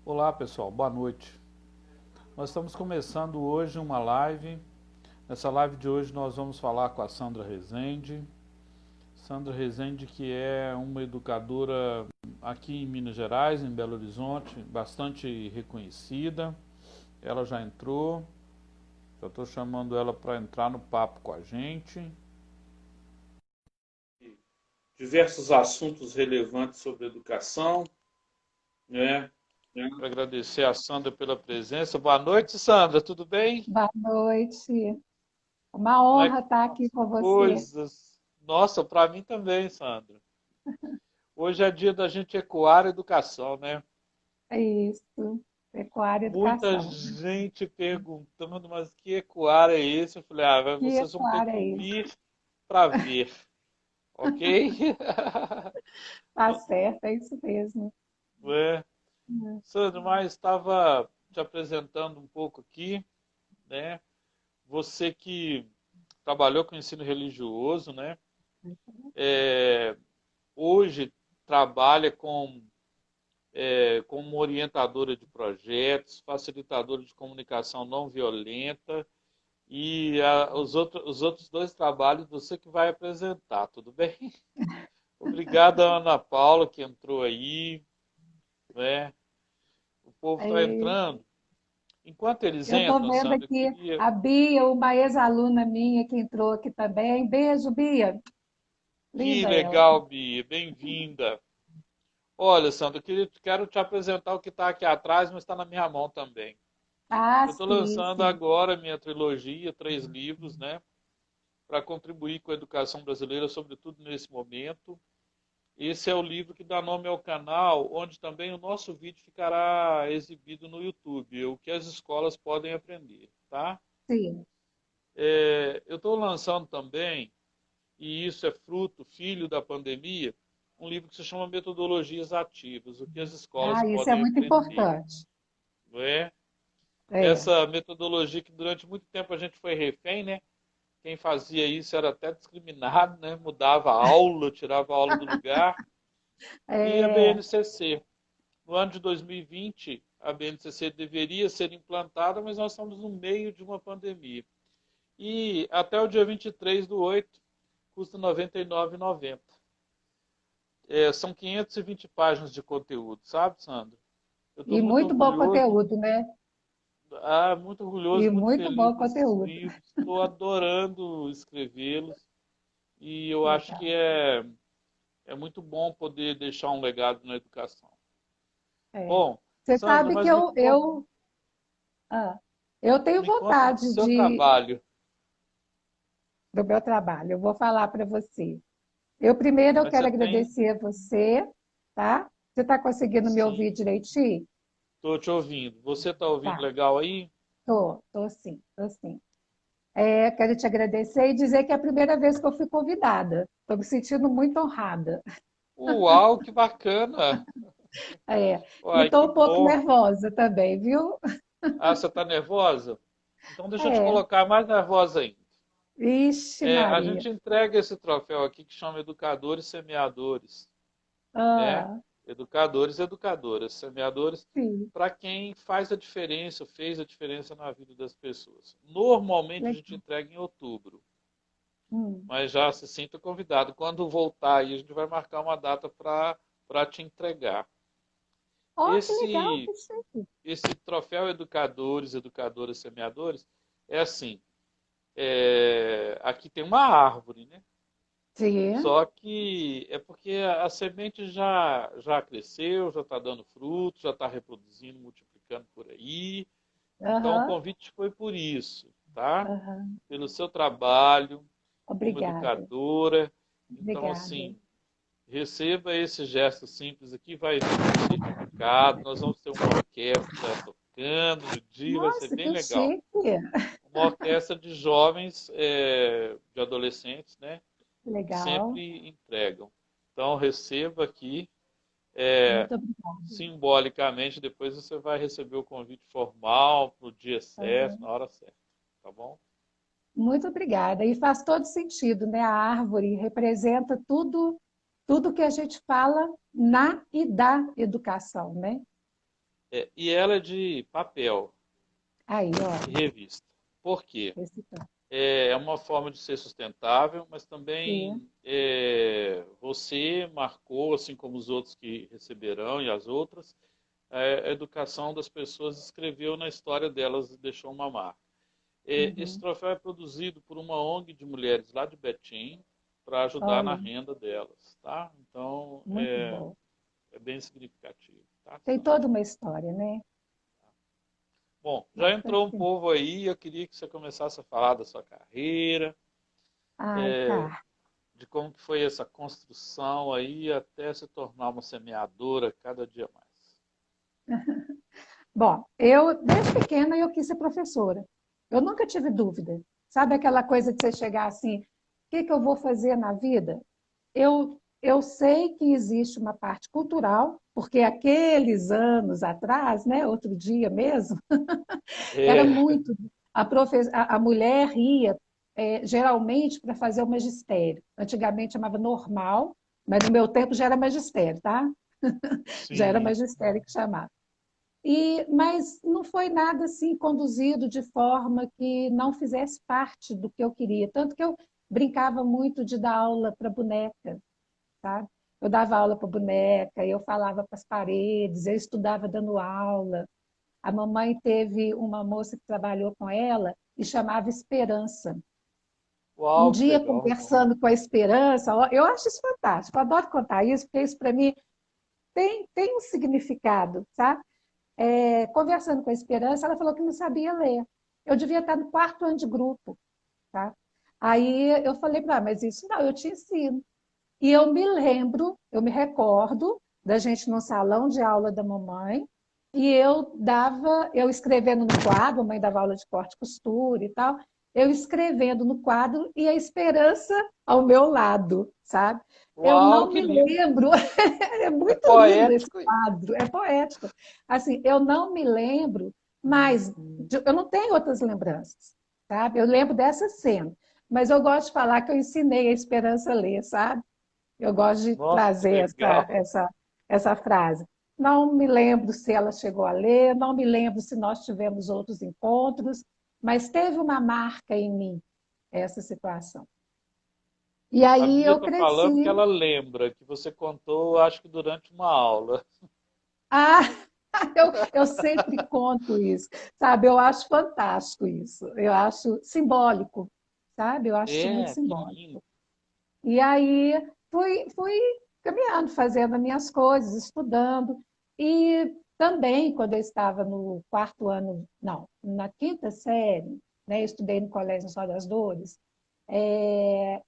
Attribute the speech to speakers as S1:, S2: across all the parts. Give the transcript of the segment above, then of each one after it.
S1: Olá pessoal, boa noite. Nós estamos começando hoje uma live. Nessa live de hoje nós vamos falar com a Sandra Rezende. Sandra Rezende, que é uma educadora aqui em Minas Gerais, em Belo Horizonte, bastante reconhecida. Ela já entrou, já estou chamando ela para entrar no papo com a gente. Diversos assuntos relevantes sobre educação, né? Quero agradecer a Sandra pela presença. Boa noite, Sandra, tudo bem?
S2: Boa noite. Uma
S1: Como é que
S2: honra
S1: estão
S2: estar
S1: as
S2: aqui com você.
S1: coisas? Nossa, para mim também, Sandra. Hoje é dia da gente ecoar a educação, né?
S2: É isso, pecuária e
S1: Muita
S2: educação.
S1: gente perguntando, mas que ecoar é esse? Eu falei,
S2: Que
S1: vocês vão ter
S2: pecuária
S1: que
S2: é isso?
S1: vir para ver, ok?
S2: Tá certo, é isso mesmo.
S1: É. Sandra, mas estava te apresentando um pouco aqui, né? Você que trabalhou com ensino religioso, né? É, hoje trabalha como orientadora de projetos, facilitadora de comunicação não violenta e os outros dois trabalhos você que vai apresentar, tudo bem? Obrigado, Ana Paula, que entrou aí, né? O povo está
S2: É,
S1: entrando. Enquanto eles
S2: eu estou
S1: entram,
S2: vendo
S1: Sandra, eu
S2: aqui
S1: queria...
S2: a Bia, uma ex-aluna minha que entrou aqui também. Beijo, Bia.
S1: Que
S2: Linda ela.
S1: legal, Bia, bem-vinda. Olha, Sandra, quero te apresentar o que está aqui atrás, mas está na minha mão também.
S2: Ah,
S1: Eu estou
S2: sim,
S1: lançando
S2: sim.
S1: agora minha trilogia, 3 livros, né? Para contribuir com a educação brasileira, sobretudo nesse momento. Esse é o livro que dá nome ao canal, onde também o nosso vídeo ficará exibido no YouTube, o que as escolas podem aprender, tá?
S2: Sim.
S1: Eu estou lançando também, e isso é fruto, filho da pandemia, um livro que se chama Metodologias Ativas, o que as escolas
S2: Ah, isso é
S1: podem
S2: muito
S1: aprender,
S2: importante.
S1: não é?
S2: É.
S1: Essa metodologia que durante muito tempo a gente foi refém, né? Quem fazia isso era até discriminado, né? Mudava a aula, tirava a aula do lugar. E a
S2: É.
S1: BNCC. No ano de 2020, a BNCC deveria ser implantada, mas nós estamos no meio de uma pandemia. E até o dia 23/8, custa R$ 99,90. São 520 páginas de conteúdo, sabe, Sandra? Eu estou
S2: E
S1: muito
S2: muito bom
S1: orgulhoso,
S2: conteúdo, né?
S1: muito
S2: E
S1: orgulhoso, muito
S2: muito
S1: feliz
S2: bom
S1: desses
S2: conteúdo.
S1: livros. Estou adorando escrevê-los. E eu acho que
S2: Legal.
S1: é muito bom poder deixar um legado na educação.
S2: É.
S1: Bom,
S2: Você
S1: Sandra,
S2: sabe que
S1: mas
S2: ah, eu tenho
S1: me conta do
S2: vontade
S1: seu trabalho.
S2: do meu trabalho, eu vou falar para você. Primeiro eu
S1: Mas
S2: quero
S1: você tem...
S2: agradecer a você, tá? Você está conseguindo me
S1: Sim,
S2: ouvir direitinho?
S1: estou te ouvindo. Você está ouvindo
S2: Tá,
S1: legal aí?
S2: tô sim, tô sim. Quero te agradecer e dizer que é a primeira vez que eu fui convidada. Estou me sentindo muito honrada.
S1: Uau, que bacana!
S2: E
S1: Uai, que
S2: estou um pouco
S1: bom.
S2: nervosa também, viu?
S1: Ah, você está nervosa? Então deixa eu te
S2: É,
S1: colocar mais nervosa ainda.
S2: Ixi,
S1: A
S2: Maria.
S1: gente entrega esse troféu aqui que chama Educadores Semeadores, né?
S2: Ah,
S1: Educadores e educadoras, semeadores,
S2: sim,
S1: para quem faz a diferença, fez a diferença na vida das pessoas. Normalmente a gente
S2: legal.
S1: entrega em outubro,
S2: Hum.
S1: mas já se sinta convidado. Quando voltar aí, a gente vai marcar uma data para te entregar.
S2: Oh, que legal,
S1: Esse
S2: que chique.
S1: esse troféu Educadores, Educadoras, Semeadores é assim. Aqui tem uma árvore, né?
S2: Sim,
S1: Só que é porque a semente já cresceu, já está dando fruto, já está reproduzindo, multiplicando por aí. Então o
S2: aham,
S1: convite foi por isso, tá?
S2: aham.
S1: Pelo seu trabalho como
S2: Obrigada,
S1: educadora. Então,
S2: obrigada.
S1: assim, receba esse gesto simples aqui, vai vir um certificado, nós vamos ter uma orquestra tocando no dia, vai ser
S2: Nossa,
S1: bem
S2: que
S1: legal.
S2: chique.
S1: Uma orquestra de jovens, de adolescentes, né? Que
S2: Legal,
S1: sempre entregam. Então, receba aqui, é,
S2: muito obrigada.
S1: simbolicamente, depois você vai receber o convite formal para o dia certo, na
S2: Aham.
S1: hora certa, tá bom?
S2: Muito obrigada. E faz todo sentido, né? A árvore representa tudo, tudo que a gente fala na e da educação, né?
S1: E ela é de papel
S2: Aí,
S1: e
S2: ó,
S1: revista. Por quê?
S2: esse tá.
S1: É uma forma de ser sustentável, mas
S2: É.
S1: também você marcou, assim como os outros que receberão e as outras, a educação das pessoas escreveu na história delas e deixou uma marca. Esse
S2: Uhum.
S1: troféu é produzido por uma ONG de mulheres lá de Betim para ajudar na
S2: Olha,
S1: renda delas, tá? Então
S2: muito bom.
S1: é bem significativo, tá,
S2: Tem
S1: Sandra?
S2: toda uma história, né?
S1: Bom, já
S2: Bastante.
S1: entrou um povo aí, eu queria que você começasse a falar da sua carreira,
S2: Ai, tá.
S1: de como que foi essa construção aí até se tornar uma semeadora cada dia mais.
S2: Bom, desde pequena, eu quis ser professora. Eu nunca tive dúvida. Sabe aquela coisa de você chegar assim, o que que eu vou fazer na vida? Eu sei que existe uma parte cultural, porque aqueles anos atrás, né, outro dia mesmo, era
S1: É,
S2: muito. A mulher ia, geralmente, para fazer o magistério. Antigamente chamava normal, mas no meu tempo já era magistério, tá? Já era
S1: sim.
S2: magistério que chamava. Mas não foi nada assim conduzido de forma que não fizesse parte do que eu queria. Tanto que eu brincava muito de dar aula para boneca, sabe? Eu dava aula para boneca, eu falava para as paredes, eu estudava dando aula. A mamãe teve uma moça que trabalhou com ela e chamava Esperança. Um
S1: Uau, que
S2: dia,
S1: legal.
S2: conversando com a Esperança, ó, eu acho isso fantástico, eu adoro contar isso, porque isso para mim tem um significado, sabe? Conversando com a Esperança, ela falou que não sabia ler. Eu devia estar no quarto ano de grupo, tá? Aí eu falei para ela, mas isso não, eu te ensino. E eu me recordo da gente no salão de aula da mamãe, e eu escrevendo no quadro, a mãe dava aula de corte e costura e tal, eu escrevendo no quadro e a Esperança ao meu lado, sabe? Eu
S1: Uau,
S2: não
S1: que
S2: me
S1: lindo.
S2: lembro, é
S1: É
S2: muito lindo esse
S1: poético isso.
S2: quadro, é poético. Assim, eu não me lembro, mas eu não tenho outras lembranças, sabe? Eu lembro dessa cena, mas eu gosto de falar que eu ensinei a Esperança a ler, sabe? Eu gosto de
S1: Nossa, que
S2: trazer
S1: legal.
S2: essa frase. Não me lembro se ela chegou a ler, não me lembro se nós tivemos outros encontros, mas teve uma marca em mim essa situação. E
S1: A
S2: aí
S1: Bia
S2: eu
S1: está falando que
S2: cresci.
S1: ela lembra que você contou, acho que durante uma aula.
S2: Ah, eu sempre conto isso, sabe? Eu acho fantástico isso. Eu acho simbólico, sabe? Eu acho isso muito
S1: Que lindo.
S2: simbólico. E aí fui caminhando, fazendo as minhas coisas, estudando. E também, quando eu estava no quarto ano, não, na quinta série, né, eu estudei no Colégio Só das Dores,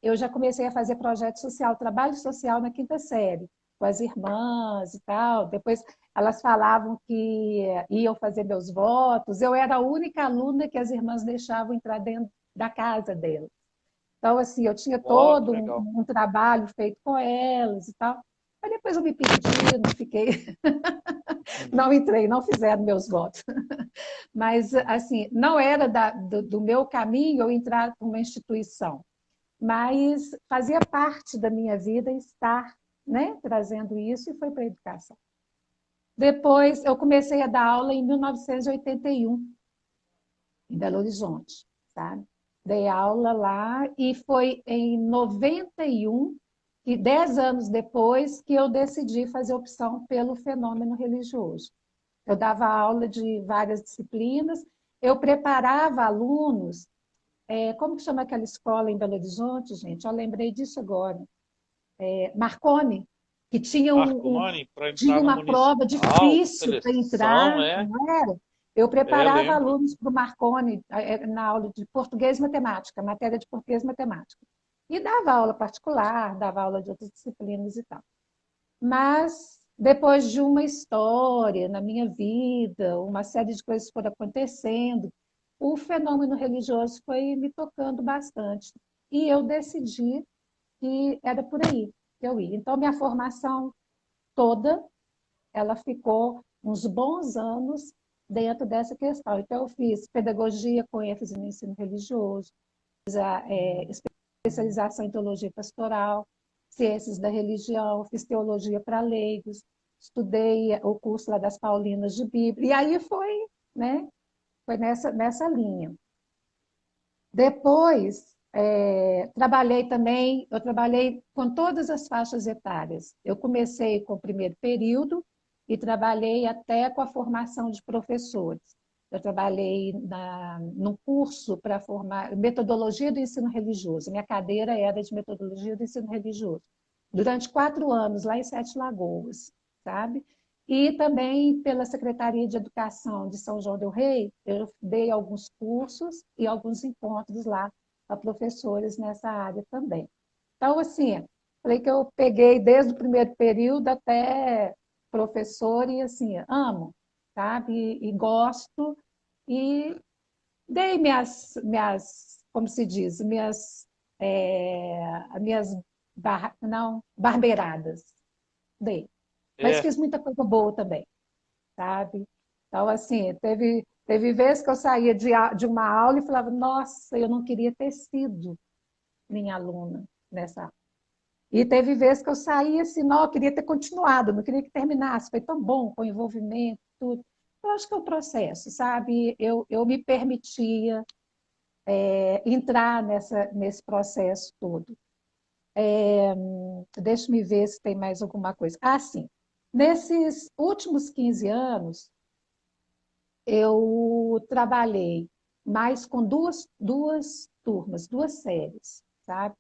S2: eu já comecei a fazer projeto social, trabalho social na quinta série, com as irmãs e tal. Depois elas falavam que iam fazer meus votos. Eu era a única aluna que as irmãs deixavam entrar dentro da casa delas. Então, assim, eu tinha
S1: Uau, que
S2: todo
S1: legal.
S2: um trabalho feito com elas e tal. Aí depois eu me perdi, não fiquei, não entrei, não fizeram meus votos. Mas, assim, não era do meu caminho eu entrar para uma instituição, mas fazia parte da minha vida estar, né, trazendo isso e foi para a educação. Depois, eu comecei a dar aula em 1981, em Belo Horizonte, sabe? Dei aula lá e foi em 91, e 10 anos depois, que eu decidi fazer opção pelo fenômeno religioso. Eu dava aula de várias disciplinas, eu preparava alunos, como que chama aquela escola em Belo Horizonte, gente? Eu lembrei disso agora. Marconi, que
S1: Marconi, para
S2: tinha
S1: entrar no
S2: uma prova
S1: municipal,
S2: difícil para
S1: seleção,
S2: entrar, não era? Eu preparava
S1: lembro.
S2: alunos para o Marconi na aula de português e matemática, matéria de português e matemática. E dava aula particular, dava aula de outras disciplinas e tal. Mas depois de uma história na minha vida, uma série de coisas foram acontecendo, o fenômeno religioso foi me tocando bastante. E eu decidi que era por aí que eu ia. Então, minha formação toda, ela ficou uns bons anos dentro dessa questão. Então, eu fiz pedagogia com ênfase no ensino religioso, especialização em teologia pastoral, ciências da religião, fiz teologia para leigos. estudei o curso lá das Paulinas de Bíblia, e aí foi, né? Foi nessa linha. Depois, trabalhei também, eu trabalhei com todas as faixas etárias. Eu comecei com o primeiro período e trabalhei até com a formação de professores. Eu trabalhei num curso para formar metodologia do ensino religioso. Minha cadeira era de metodologia do ensino religioso. Durante 4 anos, lá em Sete Lagoas, sabe? E também pela Secretaria de Educação de São João del Rei, eu dei alguns cursos e alguns encontros lá para professores nessa área também. Então, assim, falei que eu peguei desde o primeiro período até professor e, assim, amo, sabe? E gosto e dei como se diz, minhas não, barbeiradas, dei. Mas
S1: É,
S2: fiz muita coisa boa também, sabe? Então, assim, teve vezes que eu saía de uma aula e falava, nossa, eu não queria ter sido minha aluna nessa aula. E teve vezes que eu saía assim, não, eu queria ter continuado, não queria que terminasse, foi tão bom, com envolvimento, tudo. Eu acho que é o processo, sabe? Eu me permitia entrar nesse processo todo. Deixa-me ver se tem mais alguma coisa. Ah, sim. Nesses últimos 15 anos, eu trabalhei mais com duas turmas, duas séries, sabe?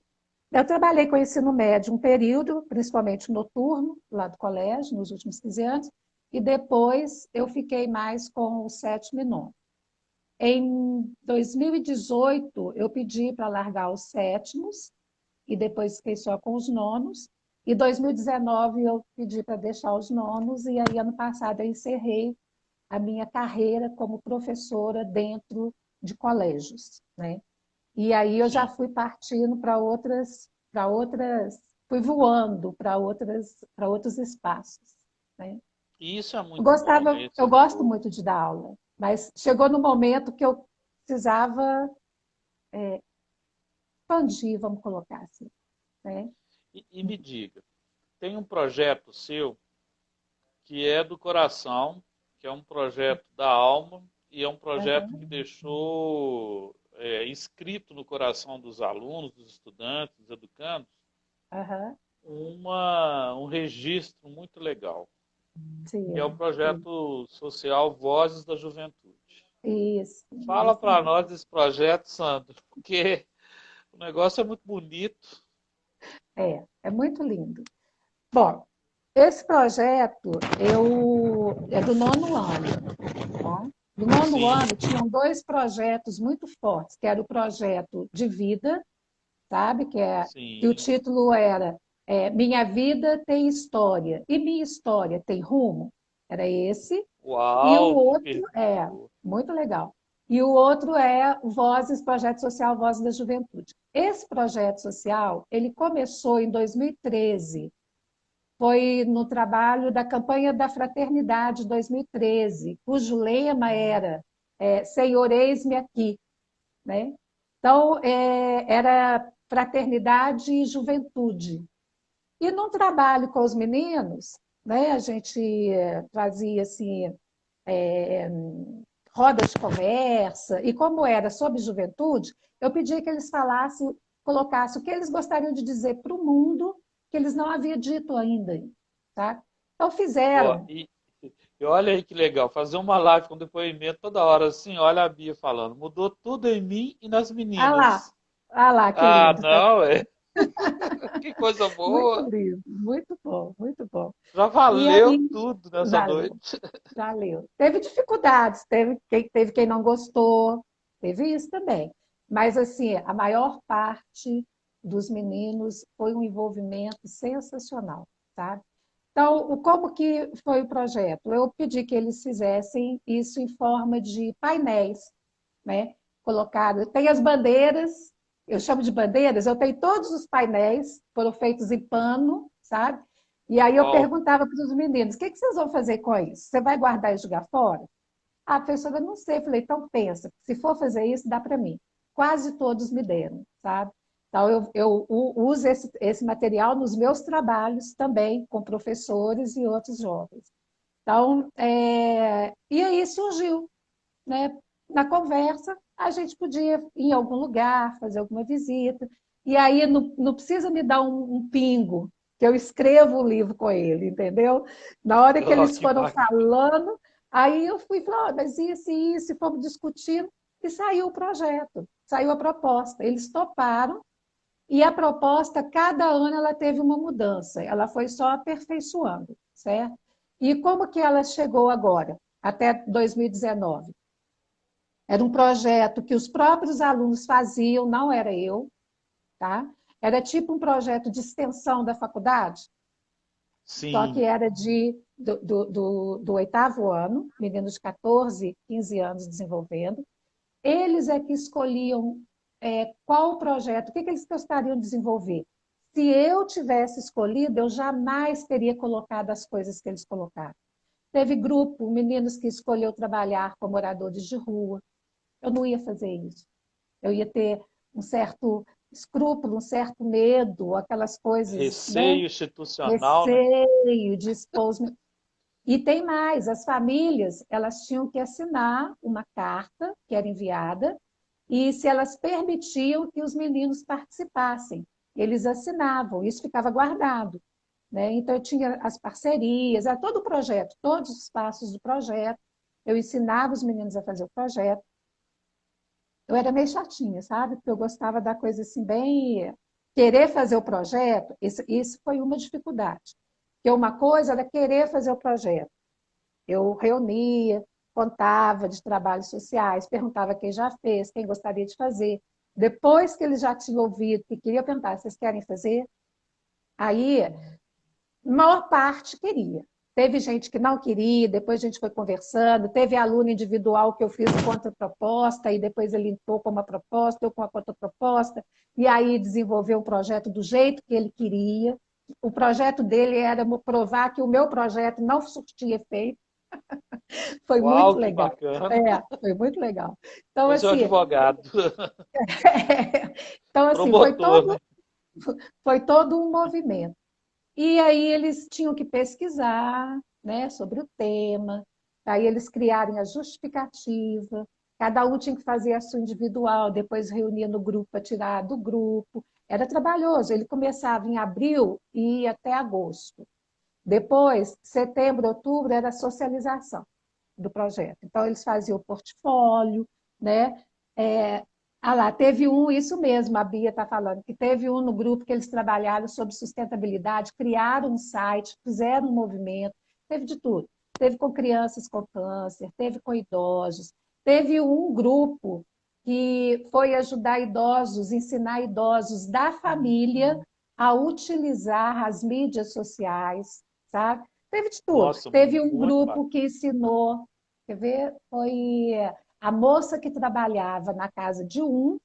S2: Eu trabalhei com ensino médio um período, principalmente noturno, lá do colégio, nos últimos 15 anos, e depois eu fiquei mais com o sétimo e nono. Em 2018, eu pedi para largar os sétimos, e depois fiquei só com os nonos. E 2019 eu pedi para deixar os nonos, e aí ano passado eu encerrei a minha carreira como professora dentro de colégios, né? E aí eu já
S1: sim.
S2: fui partindo fui voando para outros espaços, né?
S1: E isso é muito bom, né?
S2: Eu
S1: Você
S2: gosto
S1: falou.
S2: muito de dar aula, mas chegou no momento que eu precisava expandir, vamos colocar assim, né?
S1: E me diga, tem um projeto seu que é do coração, que é um projeto da alma e é um projeto que
S2: Aham,
S1: deixou inscrito no coração dos alunos, dos estudantes, dos educandos,
S2: aham,
S1: um registro muito legal, que é o
S2: sim, sim.
S1: projeto social Vozes da Juventude. Fala
S2: Isso
S1: para
S2: mesmo.
S1: nós desse projeto, Sandro, porque o negócio é muito bonito.
S2: É muito lindo. Bom, esse projeto é do nono ano. Tá? Do nono
S1: Sim,
S2: ano, tinham dois projetos muito fortes, que era o projeto de vida, sabe? Que o
S1: sim.
S2: título era Minha Vida Tem História e Minha História Tem Rumo. Era esse. E o
S1: Uau, que
S2: outro
S1: pergunta.
S2: muito legal. E o outro é Vozes, Projeto Social Vozes da Juventude. Esse projeto social, ele começou em 2013, foi no trabalho da campanha da Fraternidade 2013, cujo lema era Senhor, eis-me aqui, né? Então, era fraternidade e juventude. E no trabalho com os meninos, né, a gente fazia assim, é, rodas de conversa, e como era sobre juventude, eu pedi que eles falassem, colocassem o que eles gostariam de dizer para o mundo que eles não haviam dito ainda. Tá? Então
S1: Ó,
S2: fizeram.
S1: e olha aí que legal, fazer uma live com depoimento toda hora assim, olha a Bia falando, mudou tudo em mim e nas meninas.
S2: Ah lá, que
S1: Ah,
S2: lindo. Tá?
S1: não, que coisa
S2: Muito
S1: boa.
S2: lindo, muito bom, muito bom.
S1: Já
S2: E
S1: valeu
S2: aí,
S1: tudo nessa
S2: valeu,
S1: noite.
S2: valeu. Teve dificuldades, teve quem não gostou, teve isso também. Mas, assim, a maior parte dos meninos foi um envolvimento sensacional, tá? Então, como que foi o projeto? Eu pedi que eles fizessem isso em forma de painéis, né? Colocado, tem as bandeiras, eu chamo de bandeiras, eu tenho todos os painéis, foram feitos em pano, sabe? E aí eu
S1: Uau.
S2: perguntava para os meninos, o que vocês vão fazer com isso? Você vai guardar e jogar fora? A professora, não sei. Eu falei, então pensa, se for fazer isso, dá para mim. Quase todos me deram, sabe? Então, eu uso esse material nos meus trabalhos também, com professores e outros jovens. Então, e aí surgiu, né? Na conversa, a gente podia ir em algum lugar, fazer alguma visita, e aí não precisa me dar um pingo, que eu escrevo o livro com ele, entendeu? Na hora que
S1: Oh,
S2: eles
S1: que
S2: foram
S1: bacana.
S2: falando, aí eu fui falar, mas isso, e fomos discutindo, e saiu o projeto, saiu a proposta. Eles toparam, e a proposta, cada ano, ela teve uma mudança, ela foi só aperfeiçoando, certo? E como que ela chegou agora, até 2019? Era um projeto que os próprios alunos faziam, não era eu, tá? Era tipo um projeto de extensão da faculdade, só que
S1: Sim,
S2: era do oitavo ano, meninos de 14, 15 anos desenvolvendo. Eles é que escolhiam qual projeto, o que eles gostariam de desenvolver. Se eu tivesse escolhido, eu jamais teria colocado as coisas que eles colocaram. Teve grupo, meninos que escolheu trabalhar com moradores de rua. Eu não ia fazer isso. Eu ia ter um certo escrúpulo, um certo medo, aquelas coisas, né?
S1: receio institucional, né?
S2: Receio de expor. E tem mais, as famílias, elas tinham que assinar uma carta que era enviada e se elas permitiam que os meninos participassem. Eles assinavam, isso ficava guardado, né? Então, eu tinha as parcerias, era todo o projeto, todos os passos do projeto. Eu ensinava os meninos a fazer o projeto. Eu era meio chatinha, sabe? Porque eu gostava da coisa assim, bem. Querer fazer o projeto, isso foi uma dificuldade. Porque uma coisa era querer fazer o projeto. Eu reunia, contava de trabalhos sociais, perguntava quem já fez, quem gostaria de fazer. Depois que eles já tinham ouvido que queria perguntar, vocês querem fazer? Aí a maior parte queria. Teve gente que não queria, depois a gente foi conversando. Teve aluno individual que eu fiz contra-proposta, e depois ele entrou com uma proposta, eu com a contra-proposta, e aí desenvolveu um projeto do jeito que ele queria. O projeto dele era provar que o meu projeto não surtia efeito. Foi muito
S1: Uau, que
S2: legal.
S1: bacana.
S2: Foi muito legal. Então,
S1: Você é um
S2: assim,
S1: advogado,
S2: então, assim
S1: promotor, né?
S2: foi todo um movimento. E aí eles tinham que pesquisar, né, sobre o tema, aí eles criarem a justificativa, cada um tinha que fazer a sua individual, depois reunia no grupo para tirar do grupo. Era trabalhoso, ele começava em abril e ia até agosto. Depois, setembro, outubro, era a socialização do projeto. Então, eles faziam o portfólio, né? Lá, teve um, isso mesmo, a Bia está falando, que teve um no grupo que eles trabalharam sobre sustentabilidade, criaram um site, fizeram um movimento, teve de tudo. Teve com crianças com câncer, teve com idosos, teve um grupo que foi ajudar idosos, ensinar idosos da família a utilizar as mídias sociais, sabe? Teve de tudo.
S1: Nossa,
S2: Teve um
S1: muito
S2: grupo
S1: bacana.
S2: que ensinou, quer ver? Foi a moça que trabalhava na casa de um,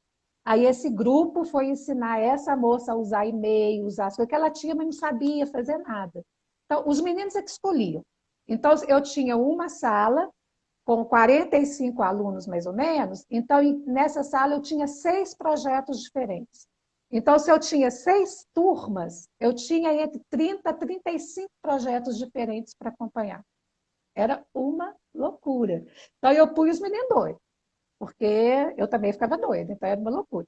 S2: aí esse grupo foi ensinar essa moça a usar e-mail, usar as coisas que ela tinha, mas não sabia fazer nada. Então, os meninos é que escolhiam. Então, eu tinha uma sala com 45 alunos, mais ou menos, então, nessa sala eu tinha 6 projetos diferentes. Então, se eu tinha 6 turmas, eu tinha entre 30 a 35 projetos diferentes para acompanhar. Era uma loucura. Então, eu pus os meninos doidos, porque eu também ficava doida, então era uma loucura.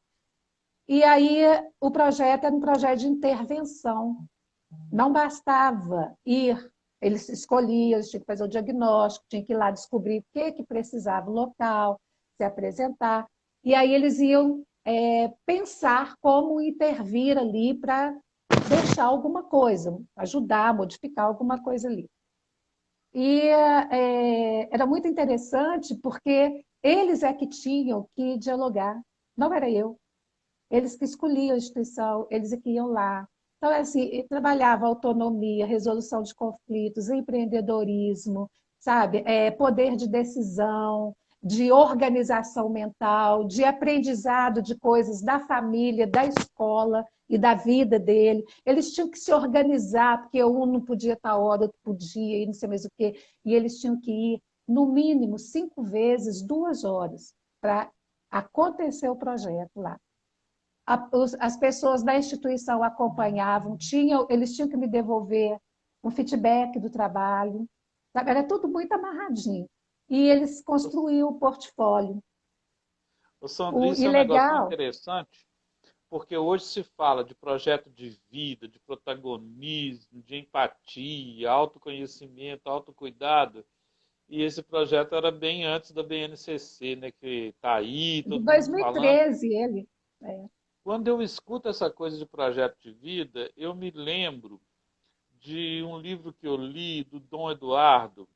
S2: E aí, o projeto era um projeto de intervenção. Não bastava ir, eles escolhiam, eles tinham que fazer o diagnóstico, tinham que ir lá descobrir o que precisava o local, se apresentar. E aí, eles iam pensar como intervir ali para deixar alguma coisa, ajudar, modificar alguma coisa ali. E era muito interessante porque eles é que tinham que dialogar, não era eu. Eles que escolhiam a instituição, eles é que iam lá. Então, assim, trabalhava autonomia, resolução de conflitos, empreendedorismo, sabe? Poder de decisão, de organização mental, de aprendizado de coisas da família, da escola e da vida dele. Eles tinham que se organizar, porque um não podia estar hora, outro podia, e não sei mais o quê. E eles tinham que ir, no mínimo, 5 vezes, 2 horas, para acontecer o projeto lá. as pessoas da instituição acompanhavam, eles tinham que me devolver um feedback do trabalho, sabe? Era tudo muito amarradinho. E eles construíam o portfólio.
S1: O Sandro, isso
S2: E
S1: é um negócio muito
S2: legal,
S1: interessante, porque hoje se fala de projeto de vida, de protagonismo, de empatia, autoconhecimento, autocuidado, e esse projeto era bem antes da BNCC, né, que está aí,
S2: de
S1: todo mundo falando.
S2: 2013 ele. É,
S1: Quando eu escuto essa coisa de projeto de vida, eu me lembro de um livro que eu li do Dom Eduardo.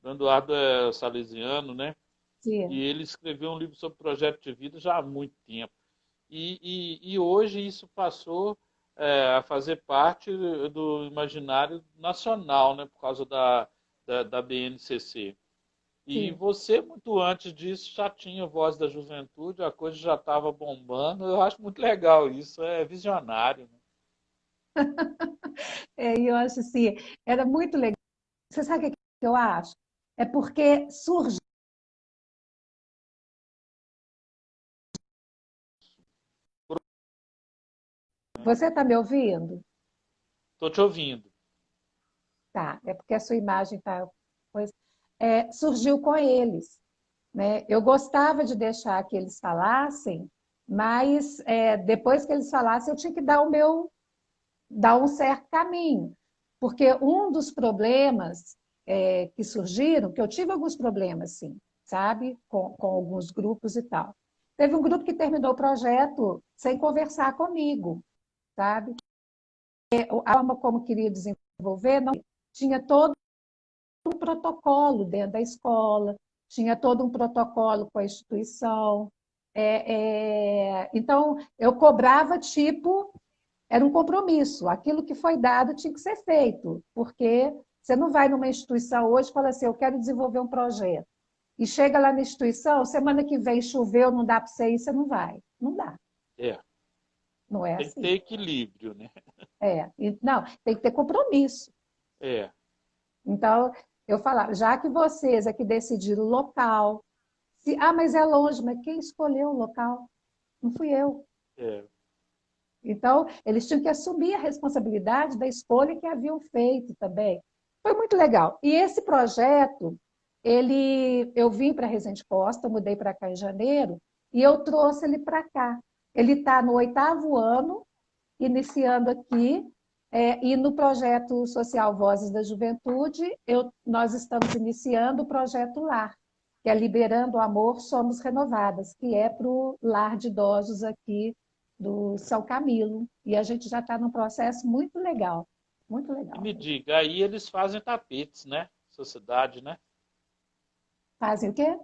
S1: Dom Eduardo é salesiano, né? E
S2: sim.
S1: ele escreveu um livro sobre projeto de vida já há muito tempo. E hoje isso passou a fazer parte do imaginário nacional, né? Por causa da BNCC. E
S2: Sim.
S1: você, muito antes disso, já tinha Voz da Juventude, a coisa já estava bombando. Eu acho muito legal isso, é visionário. Né?
S2: E eu acho assim, era muito legal. Você sabe o que eu acho? É porque surge. Você está me ouvindo?
S1: Estou te ouvindo.
S2: Tá, é porque a sua imagem está. Surgiu com eles, né? Eu gostava de deixar que eles falassem, mas depois que eles falassem, eu tinha que dar um certo caminho. Porque um dos problemas que surgiram, que eu tive alguns problemas, sim, sabe? Com alguns grupos e tal. Teve um grupo que terminou o projeto sem conversar comigo, sabe? A forma como queria desenvolver, não tinha todo um protocolo dentro da escola, tinha todo um protocolo com a instituição. Então, eu cobrava tipo, era um compromisso, aquilo que foi dado tinha que ser feito, porque você não vai numa instituição hoje e fala assim, eu quero desenvolver um projeto. E chega lá na instituição, semana que vem choveu, não dá para você ir, você não vai. Não dá,
S1: É,
S2: não é
S1: tem que
S2: assim.
S1: ter equilíbrio, né?
S2: Não, tem que ter compromisso.
S1: É,
S2: Então, eu falava, já que vocês é que decidiram o local, mas é longe, mas quem escolheu o local? Não fui eu.
S1: é.
S2: Então, eles tinham que assumir a responsabilidade da escolha que haviam feito também. Foi muito legal. E esse projeto, eu vim para Resende Costa, mudei para cá em janeiro, e eu trouxe ele para cá. Ele está no 8º ano, iniciando aqui, e no projeto social Vozes da Juventude, nós estamos iniciando o projeto LAR, que é Liberando o Amor, Somos Renovadas, que é para o lar de idosos aqui do São Camilo. E a gente já está num processo muito
S1: E
S2: legal
S1: me
S2: mesmo.
S1: diga, aí eles fazem tapetes, né? Sociedade, né?
S2: Fazem o quê?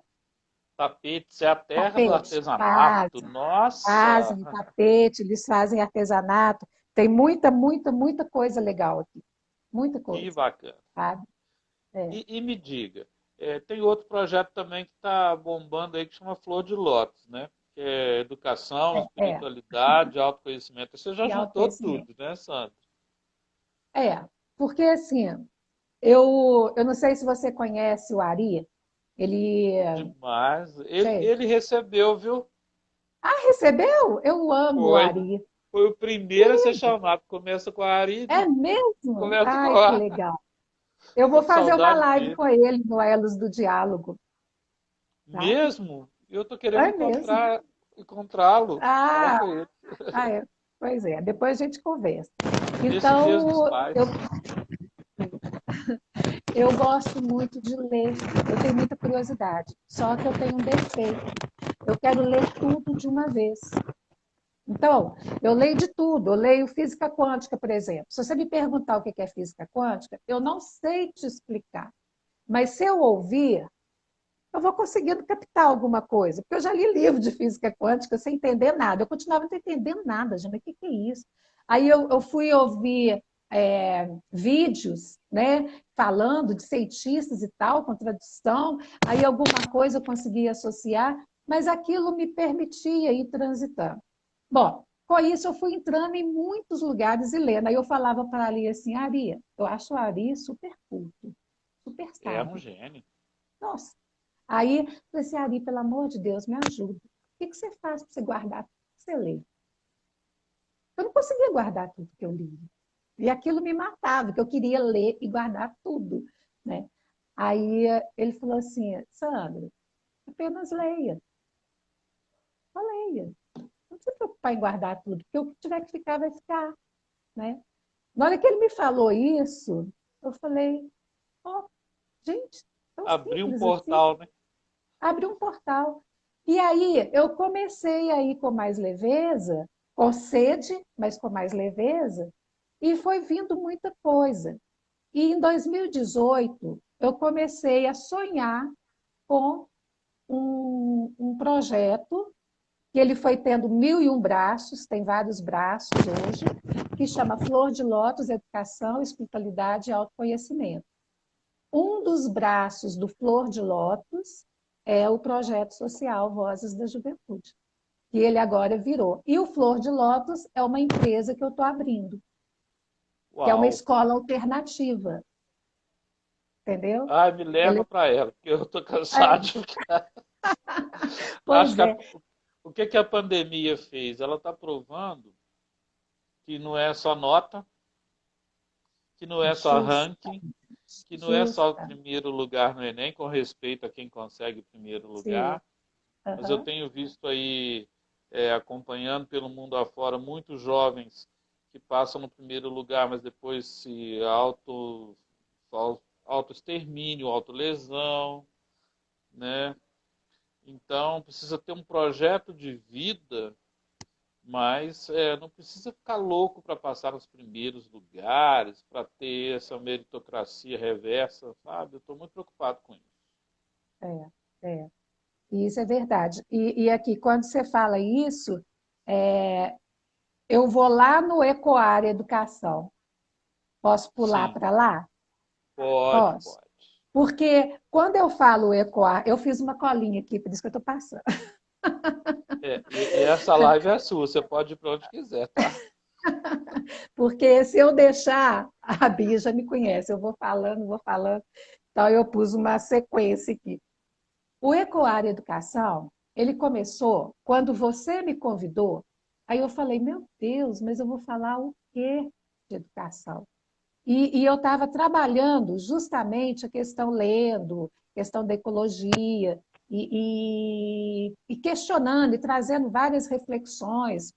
S1: Tapetes é a terra do
S2: Tapete.
S1: artesanato. Nossa!
S2: Fazem tapete, eles fazem artesanato. Tem muita, muita, muita coisa legal aqui. Muita
S1: Que
S2: coisa,
S1: bacana.
S2: sabe? É,
S1: E me diga, tem outro projeto também que está bombando aí que chama Flor de Lótus, né? Que é educação,
S2: é.
S1: espiritualidade, autoconhecimento. Você já
S2: E
S1: juntou
S2: autoconhecimento.
S1: tudo, né, Sandra?
S2: Porque assim, eu não sei se você conhece o Ari, ele,
S1: Demais.
S2: sei.
S1: Ele recebeu, viu?
S2: Ah, recebeu? Eu amo o
S1: Foi.
S2: Ari.
S1: Foi o primeiro a ser chamado. Começa com a Ari,
S2: É mesmo?
S1: começa com
S2: Ai, que
S1: a.
S2: legal. Eu
S1: Tô
S2: vou
S1: com
S2: fazer uma
S1: saudade
S2: live
S1: dele.
S2: com ele no Elos do Diálogo, sabe?
S1: Mesmo? Eu tô querendo
S2: É mesmo.
S1: encontrá-lo, falar
S2: Ah,
S1: com ele.
S2: é. Pois é, depois a gente conversa.
S1: Nesse Dias dos
S2: Então,
S1: Pais.
S2: eu gosto muito de ler, eu tenho muita curiosidade, só que eu tenho um defeito. Eu quero ler tudo de uma vez. Então, eu leio de tudo. Eu leio física quântica, por exemplo. Se você me perguntar o que é física quântica, eu não sei te explicar. Mas se eu ouvir, eu vou conseguindo captar alguma coisa. Porque eu já li livro de física quântica sem entender nada. Eu continuava não entendendo nada, gente. Mas o que é isso? Aí eu fui ouvir vídeos, né, falando de cientistas e tal, com tradução. Aí alguma coisa eu conseguia associar, mas aquilo me permitia ir transitando. Bom, com isso eu fui entrando em muitos lugares e lendo. Aí eu falava para a Ari assim, Ari, eu acho a Ari super culto, super
S1: É um
S2: sábio.
S1: gênio.
S2: Nossa. Aí eu falei assim, Ari, pelo amor de Deus, me ajuda. O que você faz para você guardar tudo que você lê? Eu não conseguia guardar tudo que eu lia. E aquilo me matava, que eu queria ler e guardar tudo, né? Aí ele falou assim, Sandra, apenas leia, só leia. Não se preocupar em guardar tudo, porque o que tiver que ficar, vai ficar, né? Na hora que ele me falou isso, eu falei, oh, gente, tão
S1: Abrir um
S2: simples assim.
S1: portal, né?
S2: Abre um portal. E aí eu comecei a ir com mais leveza, com sede, mas com mais leveza, e foi vindo muita coisa. E em 2018, eu comecei a sonhar com um projeto, que ele foi tendo 1.001 braços, tem vários braços hoje, que chama Flor de Lótus, Educação, Espiritualidade e Autoconhecimento. Um dos braços do Flor de Lótus é o projeto social Vozes da Juventude, que ele agora virou. E o Flor de Lótus é uma empresa que eu estou abrindo, que é uma
S1: Uau!
S2: escola alternativa, entendeu?
S1: Ai, me leva
S2: Ele...
S1: para ela, porque eu estou cansado
S2: É,
S1: de ficar. Acho
S2: pois
S1: que
S2: é,
S1: o que que a pandemia fez? Ela está provando que não é só nota, que não é só
S2: justa,
S1: ranking, que não é só o
S2: justa,
S1: primeiro lugar no Enem, com respeito a quem consegue o primeiro
S2: sim.
S1: lugar, mas eu
S2: Uhum.
S1: tenho visto aí, acompanhando pelo mundo afora, muitos jovens que passam no primeiro lugar, mas depois se auto-extermínio, autolesão, né? Então, precisa ter um projeto de vida, mas não precisa ficar louco para passar nos primeiros lugares, para ter essa meritocracia reversa, sabe? Eu estou muito preocupado com isso.
S2: É, é. Isso é verdade. E aqui, quando você fala isso, é, eu vou lá no Ecoar Educação. Posso pular
S1: Sim,
S2: para lá?
S1: pode,
S2: Posso.
S1: pode.
S2: Porque quando eu falo ecoar, eu fiz uma colinha aqui, por isso que eu estou passando.
S1: E essa live é sua, você pode ir para onde quiser, tá?
S2: Porque se eu deixar, a Bia já me conhece, eu vou falando, vou falando. Então, eu pus uma sequência aqui. O Ecoar Educação, ele começou quando você me convidou. Aí eu falei, meu Deus, mas eu vou falar o quê de educação? E eu estava trabalhando justamente a questão lendo, questão da ecologia, e questionando e trazendo várias reflexões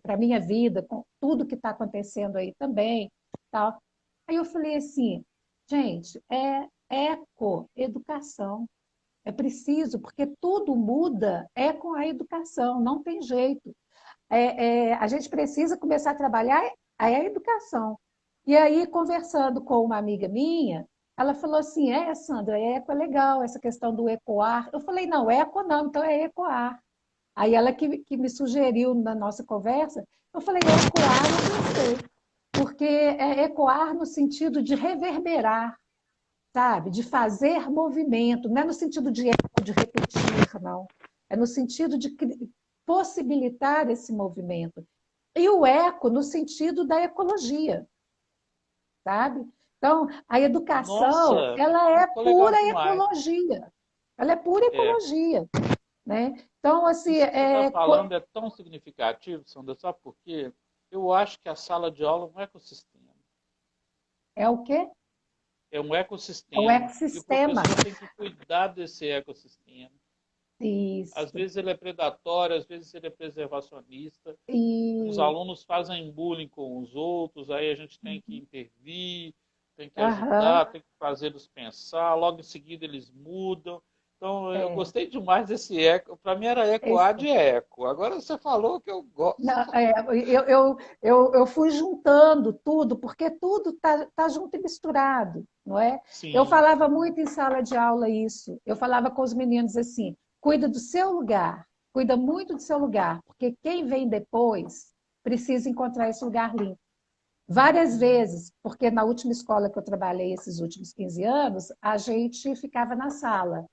S2: para a minha vida, com tudo que está acontecendo aí também. Tal. Aí eu falei assim, gente, é ecoeducação. É preciso, porque tudo muda é com a educação, não tem jeito. A gente precisa começar a trabalhar a educação. E aí, conversando com uma amiga minha, ela falou assim, Sandra, eco é legal, essa questão do ecoar. Eu falei, não, eco não, então é ecoar. Aí ela que me sugeriu na nossa conversa, eu falei, ecoar eu gostei, porque é ecoar no sentido de reverberar, sabe? De fazer movimento, não é no sentido de eco, de repetir, não. É no sentido de possibilitar esse movimento. E o eco no sentido da ecologia, sabe? Então, a educação,
S1: Nossa,
S2: ela é
S1: ficou legal
S2: pura
S1: demais.
S2: ecologia. Ela é pura
S1: É,
S2: ecologia, né? Então, assim,
S1: isso que você está falando é tão significativo, Sandra, sabe por quê? Eu acho que a sala de aula é um ecossistema.
S2: é o quê?
S1: É um
S2: É o
S1: ecossistema. E o
S2: ecossistema.
S1: professor tem que cuidar desse ecossistema. Às
S2: Isso,
S1: vezes ele é predatório, às vezes ele é preservacionista. Os
S2: e...
S1: alunos fazem bullying com os outros, aí a gente tem que intervir, tem que
S2: Aham,
S1: ajudar, tem que fazê-los pensar. Logo em seguida eles mudam. Então eu
S2: é,
S1: gostei demais desse eco. Para mim era eco A
S2: esse
S1: de eco. Agora você falou que eu gosto.
S2: Não, eu fui juntando tudo, porque tudo tá junto e misturado, não é? Eu
S1: Sim,
S2: falava muito em sala de aula isso. Eu falava com os meninos assim: cuida do seu lugar, cuida muito do seu lugar, porque quem vem depois precisa encontrar esse lugar limpo. Várias vezes, porque na última escola que eu trabalhei esses últimos 15 anos, a gente ficava na sala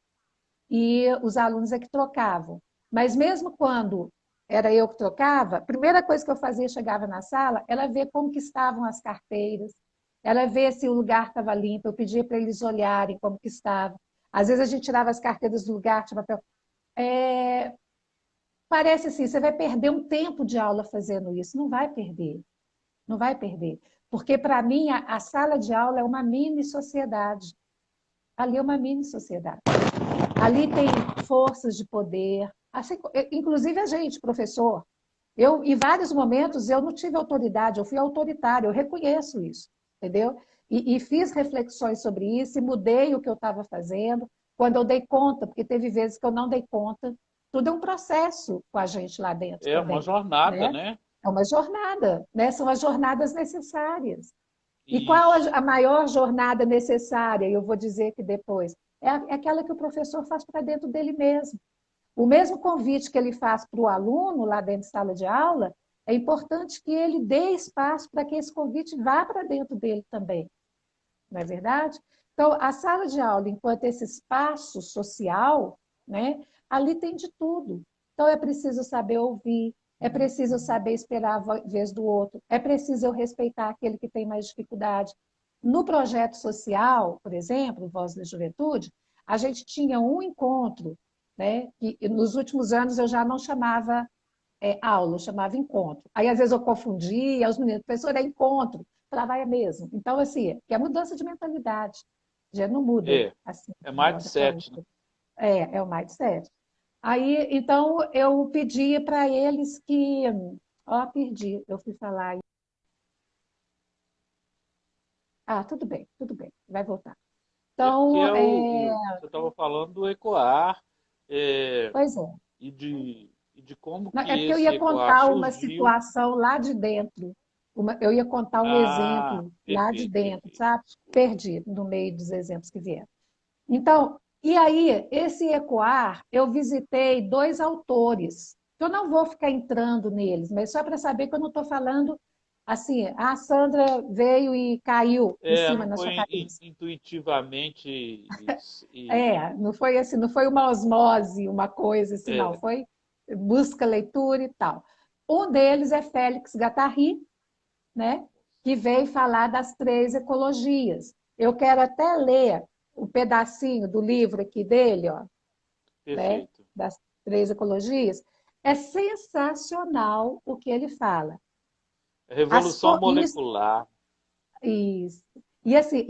S2: e os alunos é que trocavam. Mas mesmo quando era eu que trocava, a primeira coisa que eu fazia, chegava na sala, era ver como que estavam as carteiras, ela ver se o lugar estava limpo, eu pedia para eles olharem como que estava. Às vezes a gente tirava as carteiras do lugar, tinha papel. parece assim, você vai perder um tempo de aula fazendo isso. Não vai perder, não vai perder. Porque, para mim, a sala de aula é uma mini sociedade. Ali é uma mini sociedade. Ali tem forças de poder, assim, inclusive a gente, professor. Eu, em vários momentos, eu não tive autoridade, eu fui autoritária, eu reconheço isso, entendeu? E fiz reflexões sobre isso e mudei o que eu estava fazendo quando eu dei conta, porque teve vezes que eu não dei conta. Tudo é um processo com a gente lá dentro
S1: É uma
S2: também,
S1: jornada,
S2: né?
S1: né?
S2: É uma jornada, né? São as jornadas necessárias. E qual
S1: Isso.
S2: a maior jornada necessária? Eu vou dizer que depois. É aquela que o professor faz para dentro dele mesmo. O mesmo convite que ele faz para o aluno lá dentro de sala de aula, é importante que ele dê espaço para que esse convite vá para dentro dele também. Não é verdade? Então, a sala de aula, enquanto esse espaço social, né, ali tem de tudo. Então, é preciso saber ouvir, é preciso saber esperar a vez do outro, é preciso eu respeitar aquele que tem mais dificuldade. No projeto social, por exemplo, Voz da Juventude, a gente tinha um encontro, né, que nos últimos anos eu já não chamava aula, eu chamava encontro. Aí, às vezes, eu confundia, os meninos, professor, é encontro. Falava, é mesmo. Então, assim, que é mudança de mentalidade. Já não muda,
S1: É,
S2: assim,
S1: é
S2: de uma hora para
S1: mindset, né?
S2: outra. É o mindset. Aí, então, eu pedi para eles que... Ó, perdi, eu fui falar. Ah, tudo bem, vai voltar.
S1: É porque
S2: Então,
S1: você estava falando do ecoar, é,
S2: pois é.
S1: e de como
S2: Não, é
S1: que
S2: porque eu
S1: esse
S2: ia
S1: ecoar
S2: contar uma
S1: surgiu.
S2: situação lá de dentro. Eu ia contar um
S1: Ah,
S2: exemplo lá de
S1: perfeito,
S2: dentro,
S1: perfeito.
S2: sabe?
S1: Desculpa.
S2: Perdi no meio dos exemplos que vieram. Então, e aí, esse ecoar, eu visitei dois autores. Eu não vou ficar entrando neles, mas só para saber que eu não estou falando assim, a Sandra veio e caiu em
S1: É,
S2: cima
S1: não
S2: na sua
S1: foi
S2: cabeça.
S1: intuitivamente
S2: Não foi assim, não foi uma osmose, uma coisa assim, não.
S1: é,
S2: Foi busca, leitura e tal. Um deles é Félix Guattari, né? Que veio falar das três ecologias. Eu quero até ler o pedacinho do livro aqui dele, ó, né?
S1: perfeito.
S2: Das três ecologias. É sensacional o que ele fala.
S1: Revolução
S2: Isso,
S1: molecular.
S2: isso. E assim,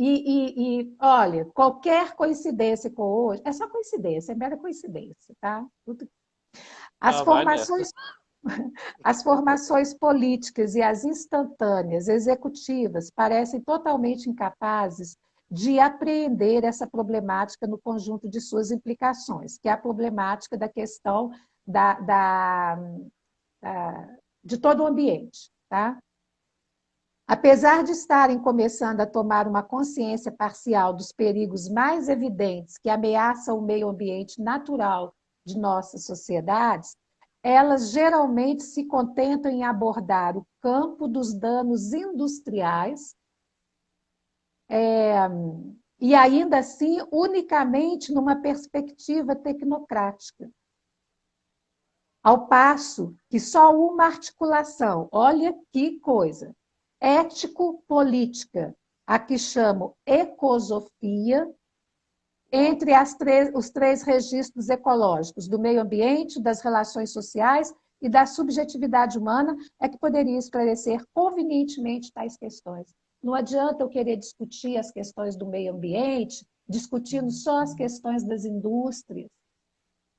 S2: olha, qualquer coincidência com hoje, é só coincidência, é mera coincidência, tá? As
S1: Não, vai nessa.
S2: formações As formações políticas e as instantâneas executivas parecem totalmente incapazes de apreender essa problemática no conjunto de suas implicações, que é a problemática da questão da, da, de todo o ambiente. Tá? Apesar de estarem começando a tomar uma consciência parcial dos perigos mais evidentes que ameaçam o meio ambiente natural de nossas sociedades, elas geralmente se contentam em abordar o campo dos danos industriais, e ainda assim unicamente numa perspectiva tecnocrática. Ao passo que só uma articulação, olha que coisa, ético-política, a que chamo ecosofia,
S1: Uau.
S2: entre os três registros ecológicos, do meio ambiente, das relações sociais e da subjetividade humana, é que poderia esclarecer convenientemente tais questões. Não adianta eu querer discutir as questões do meio ambiente, discutindo só as questões das indústrias,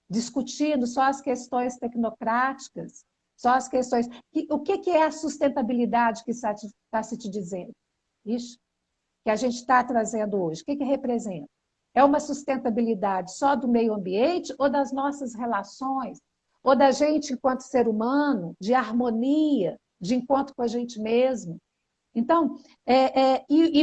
S2: discutindo só as questões tecnocráticas, só as questões. O que é a sustentabilidade que está se te dizendo? Isso que a gente está trazendo hoje. O que representa? É uma sustentabilidade só do meio ambiente ou das nossas relações? Ou da gente enquanto ser humano, de harmonia, de encontro com a gente mesmo? Então,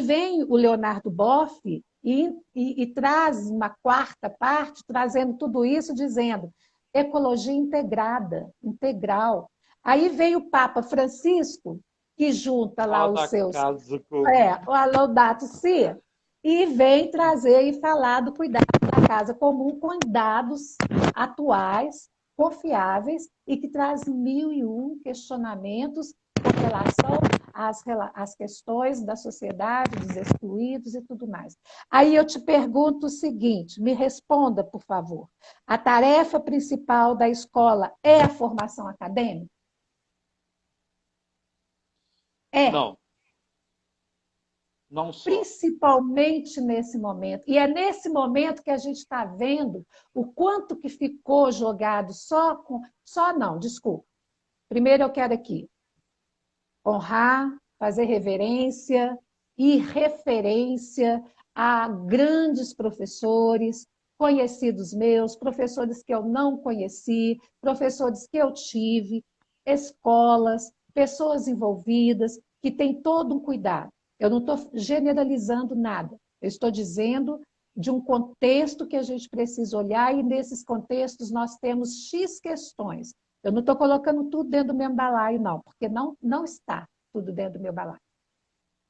S2: vem o Leonardo Boff e traz uma quarta parte, trazendo tudo isso, dizendo ecologia integrada, integral. Aí vem o Papa Francisco, que junta lá
S1: Fala
S2: os
S1: da
S2: seus,
S1: casa comum.
S2: o Laudato Si, e vem trazer e falar do cuidado da casa comum com dados atuais, confiáveis, e que traz 1001 questionamentos com relação as questões da sociedade, dos excluídos e tudo mais. Aí eu te pergunto o seguinte, me responda, por favor. A tarefa principal da escola é a formação acadêmica? É.
S1: Não, não só.
S2: Principalmente nesse momento. E é nesse momento que a gente está vendo o quanto que ficou jogado só com... Só não, desculpa. Primeiro eu quero aqui honrar, fazer reverência e referência a grandes professores, conhecidos meus, professores que eu não conheci, professores que eu tive, escolas, pessoas envolvidas, que têm todo um cuidado. Eu não estou generalizando nada, eu estou dizendo de um contexto que a gente precisa olhar, e nesses contextos nós temos X questões. Eu não estou colocando tudo dentro do meu balaio, não, porque não está tudo dentro do meu balaio.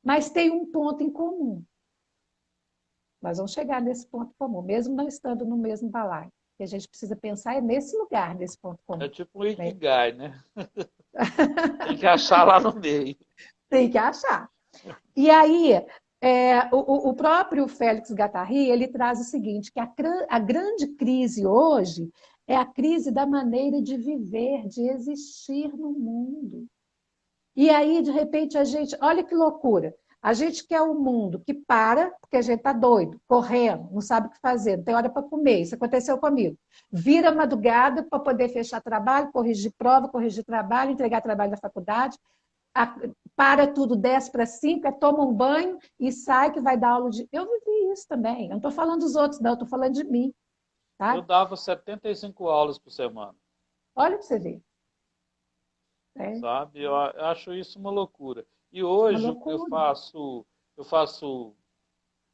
S2: Mas tem um ponto em comum. Nós vamos chegar nesse ponto comum, mesmo não estando no mesmo balaio. O que a gente precisa pensar é nesse lugar, nesse ponto
S1: É
S2: comum.
S1: tipo um
S2: Né?
S1: Ikigai, né? Tem que achar lá no meio.
S2: Tem que achar. E aí, o próprio Félix Guattari, ele traz o seguinte, que a grande crise hoje é a crise da maneira de viver, de existir no mundo. E aí, de repente, a gente, olha que loucura, a gente quer um mundo que para, porque a gente está doido, correndo, não sabe o que fazer, não tem hora para comer, isso aconteceu comigo. Vira madrugada para poder fechar trabalho, corrigir prova, corrigir trabalho, entregar trabalho da faculdade, para tudo, 10 para 5, toma um banho e sai que vai dar aula de... Eu vivi isso também, eu não estou falando dos outros, não, eu estou falando de mim.
S1: Eu
S2: Tá?
S1: dava 75 aulas por semana,
S2: Olha para você ver. É
S1: sabe? Eu acho isso uma loucura. E
S2: uma
S1: hoje
S2: loucura.
S1: eu faço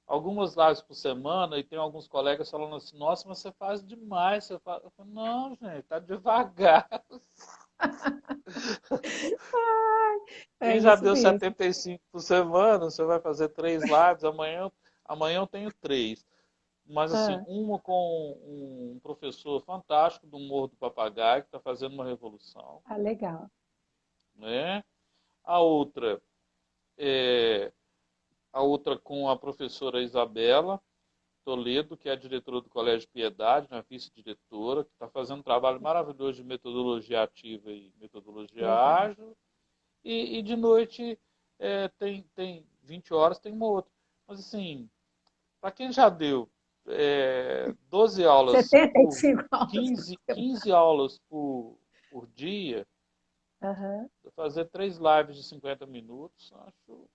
S1: algumas lives por semana e tem alguns colegas falando assim, nossa, mas você faz demais. Você faz... Eu falo, não, gente, tá devagar.
S2: É
S1: Quem já
S2: isso
S1: deu
S2: mesmo.
S1: 75 por semana, você vai fazer 3 lives, amanhã eu tenho 3. Mas assim,
S2: Ah,
S1: uma com um professor fantástico do Morro do Papagaio, que está fazendo uma revolução,
S2: legal.
S1: né? A outra é a outra com a professora Isabela Toledo, que é a diretora do Colégio Piedade, né, vice-diretora, que está fazendo um trabalho maravilhoso de metodologia ativa e metodologia
S2: Legal.
S1: ágil. E de noite tem 20 horas, tem uma outra. Mas assim, para quem já deu 12 aulas por
S2: 75 aulas por
S1: 15 aulas por dia,
S2: semana.
S1: fazer 3 lives de 50 minutos, acho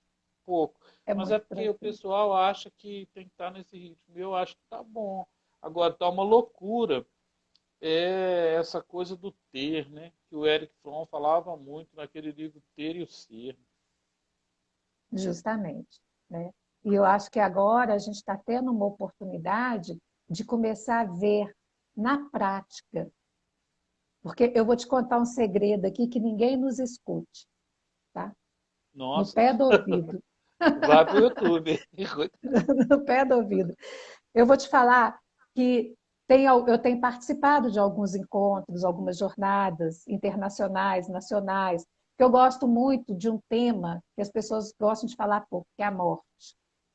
S1: pouco.
S2: É
S1: Mas é
S2: muito
S1: porque o
S2: tranquilo.
S1: pessoal acha que tem que estar nesse ritmo. Eu acho que tá bom. Agora tá uma loucura. É essa coisa do ter, né? Que o Eric Fromm falava muito naquele livro Ter e o Ser.
S2: Justamente. Né? E eu acho que agora a gente está tendo uma oportunidade de começar a ver na prática. Porque eu vou te contar um segredo aqui que ninguém nos escute, tá? No
S1: Nossa,
S2: pé do ouvido.
S1: vai pro YouTube.
S2: No pé do ouvido. Eu vou te falar que eu tenho participado de alguns encontros, algumas jornadas internacionais, nacionais, que eu gosto muito de um tema que as pessoas gostam de falar pouco, que é a morte.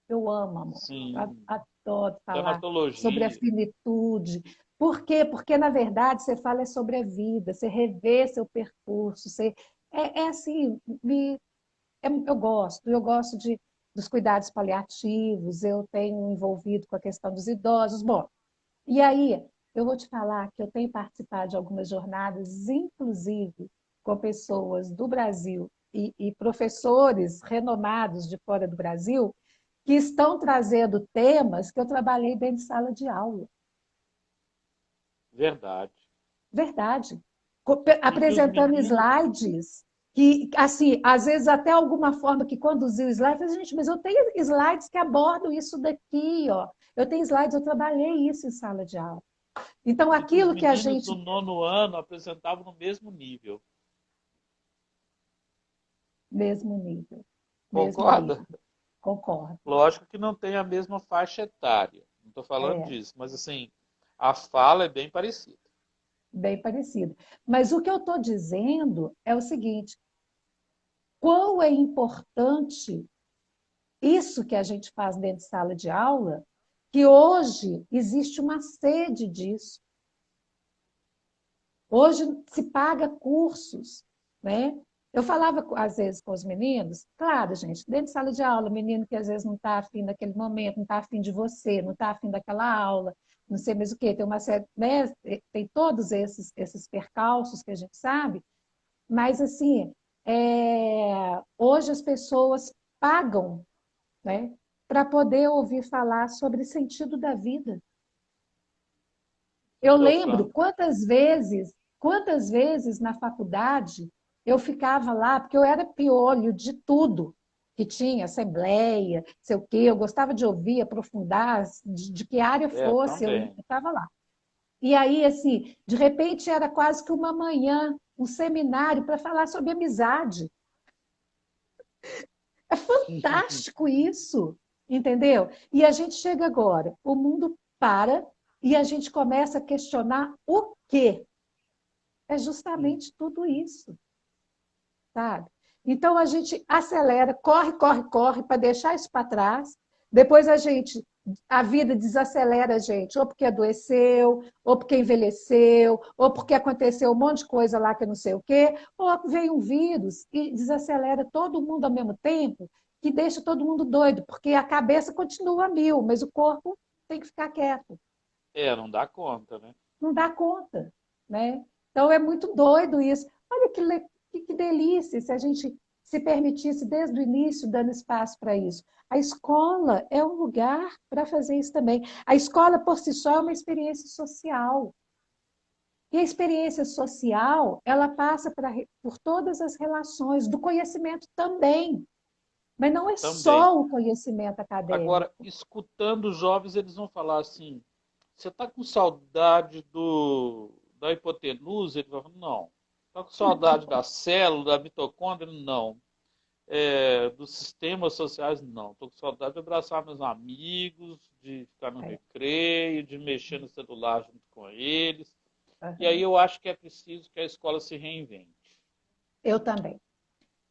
S2: Eu amo a morte, eu
S1: Sim,
S2: adoro falar sobre a
S1: tanatologia.
S2: finitude. Por quê? Porque, na verdade, você fala é sobre a vida, você revê seu percurso, é assim, eu gosto dos cuidados paliativos, eu tenho envolvido com a questão dos idosos. Bom, e aí eu vou te falar que eu tenho participado de algumas jornadas, inclusive com pessoas do Brasil e professores renomados de fora do Brasil, que estão trazendo temas que eu trabalhei dentro de sala de aula.
S1: Verdade.
S2: Verdade.
S1: E que os
S2: Apresentando
S1: meninos.
S2: slides que, assim, às vezes até alguma forma que conduziu slides, eu falei, gente, mas eu tenho slides que abordam isso daqui, ó. Eu tenho slides, eu trabalhei isso em sala de aula. Então,
S1: E que os
S2: aquilo que a
S1: meninos do
S2: gente...
S1: nono ano apresentavam no mesmo nível.
S2: Mesmo nível, mesmo
S1: Concorda?
S2: nível, concordo.
S1: Lógico que não tem a mesma faixa etária. Não estou falando
S2: É,
S1: disso, mas assim, a fala é bem parecida.
S2: bem parecido. Mas o que eu estou dizendo é o seguinte, quão é importante isso que a gente faz dentro de sala de aula, que hoje existe uma sede disso. Hoje se paga cursos, né? Eu falava, às vezes, com os meninos, claro, gente, dentro de sala de aula, menino que às vezes não está afim daquele momento, não está afim de você, não está afim daquela aula, não sei mais o quê, tem uma série, né? Tem todos esses percalços que a gente sabe, mas, assim, hoje as pessoas pagam, né, para poder ouvir falar sobre o sentido da vida. Eu
S1: Então,
S2: lembro
S1: Sandra,
S2: quantas vezes na faculdade eu ficava lá, porque eu era piolho de tudo que tinha, assembleia, sei o quê, eu gostava de ouvir, aprofundar, de que área fosse, eu
S1: também.
S2: estava lá. E aí, assim, de repente era quase que uma manhã, um seminário para falar sobre amizade. É fantástico isso, entendeu? E a gente chega agora, o mundo para e a gente começa a questionar o quê? É justamente tudo isso, sabe? Então a gente acelera, corre, corre, corre para deixar isso para trás. Depois a vida desacelera a gente, ou porque adoeceu, ou porque envelheceu, ou porque aconteceu um monte de coisa lá que não sei o quê, ou veio um vírus e desacelera todo mundo ao mesmo tempo, que deixa todo mundo doido, porque a cabeça continua a mil, mas o corpo tem que ficar quieto.
S1: Não dá conta, né?
S2: Não dá conta, né? Então é muito doido isso. Olha que delícia se a gente se permitisse desde o início dando espaço para isso. A escola é um lugar para fazer isso também. A escola por si só é uma experiência social. E a experiência social, ela passa por todas as relações, do conhecimento também. Mas não é
S1: Também.
S2: só o conhecimento
S1: Agora,
S2: acadêmico.
S1: escutando os jovens, eles vão falar assim: você está com saudade da hipotenusa? Ele vai falar: não. Está com saudade da célula, da mitocôndria? Não. Dos sistemas sociais? Não. Estou com saudade de abraçar meus amigos, de ficar no
S2: É.
S1: recreio, de mexer no celular junto com eles. E aí
S2: Uhum.
S1: eu acho que é preciso que a escola se reinvente.
S2: Eu também.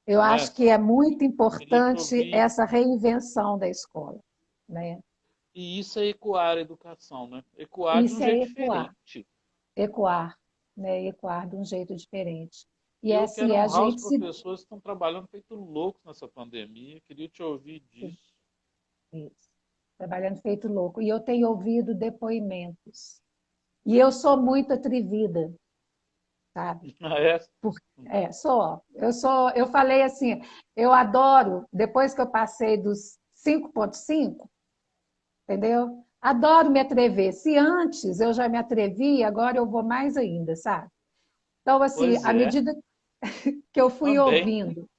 S2: Eu
S1: Né,
S2: acho que é
S1: Sandra?
S2: muito
S1: Queria te
S2: importante
S1: ouvir.
S2: essa reinvenção da escola, né?
S1: E isso é ecoar a educação, né? Ecoar de um
S2: Isso é
S1: jeito
S2: ecoar,
S1: diferente.
S2: ecoar, né? Ecoar de um jeito diferente. E é
S1: Eu
S2: assim,
S1: quero
S2: a
S1: honrar os
S2: gente se
S1: professores que estão trabalhando feito loucos nessa pandemia. Queria te ouvir disso.
S2: isso, trabalhando feito louco. E eu tenho ouvido depoimentos. E eu sou muito atrevida, sabe?
S1: Ah, é?
S2: Eu falei assim, eu adoro, depois que eu passei dos 5,5, entendeu? Adoro me atrever. Se antes eu já me atrevi, agora eu vou mais ainda, sabe? Então, assim,
S1: Pois
S2: à
S1: é,
S2: medida que eu fui
S1: também.
S2: ouvindo,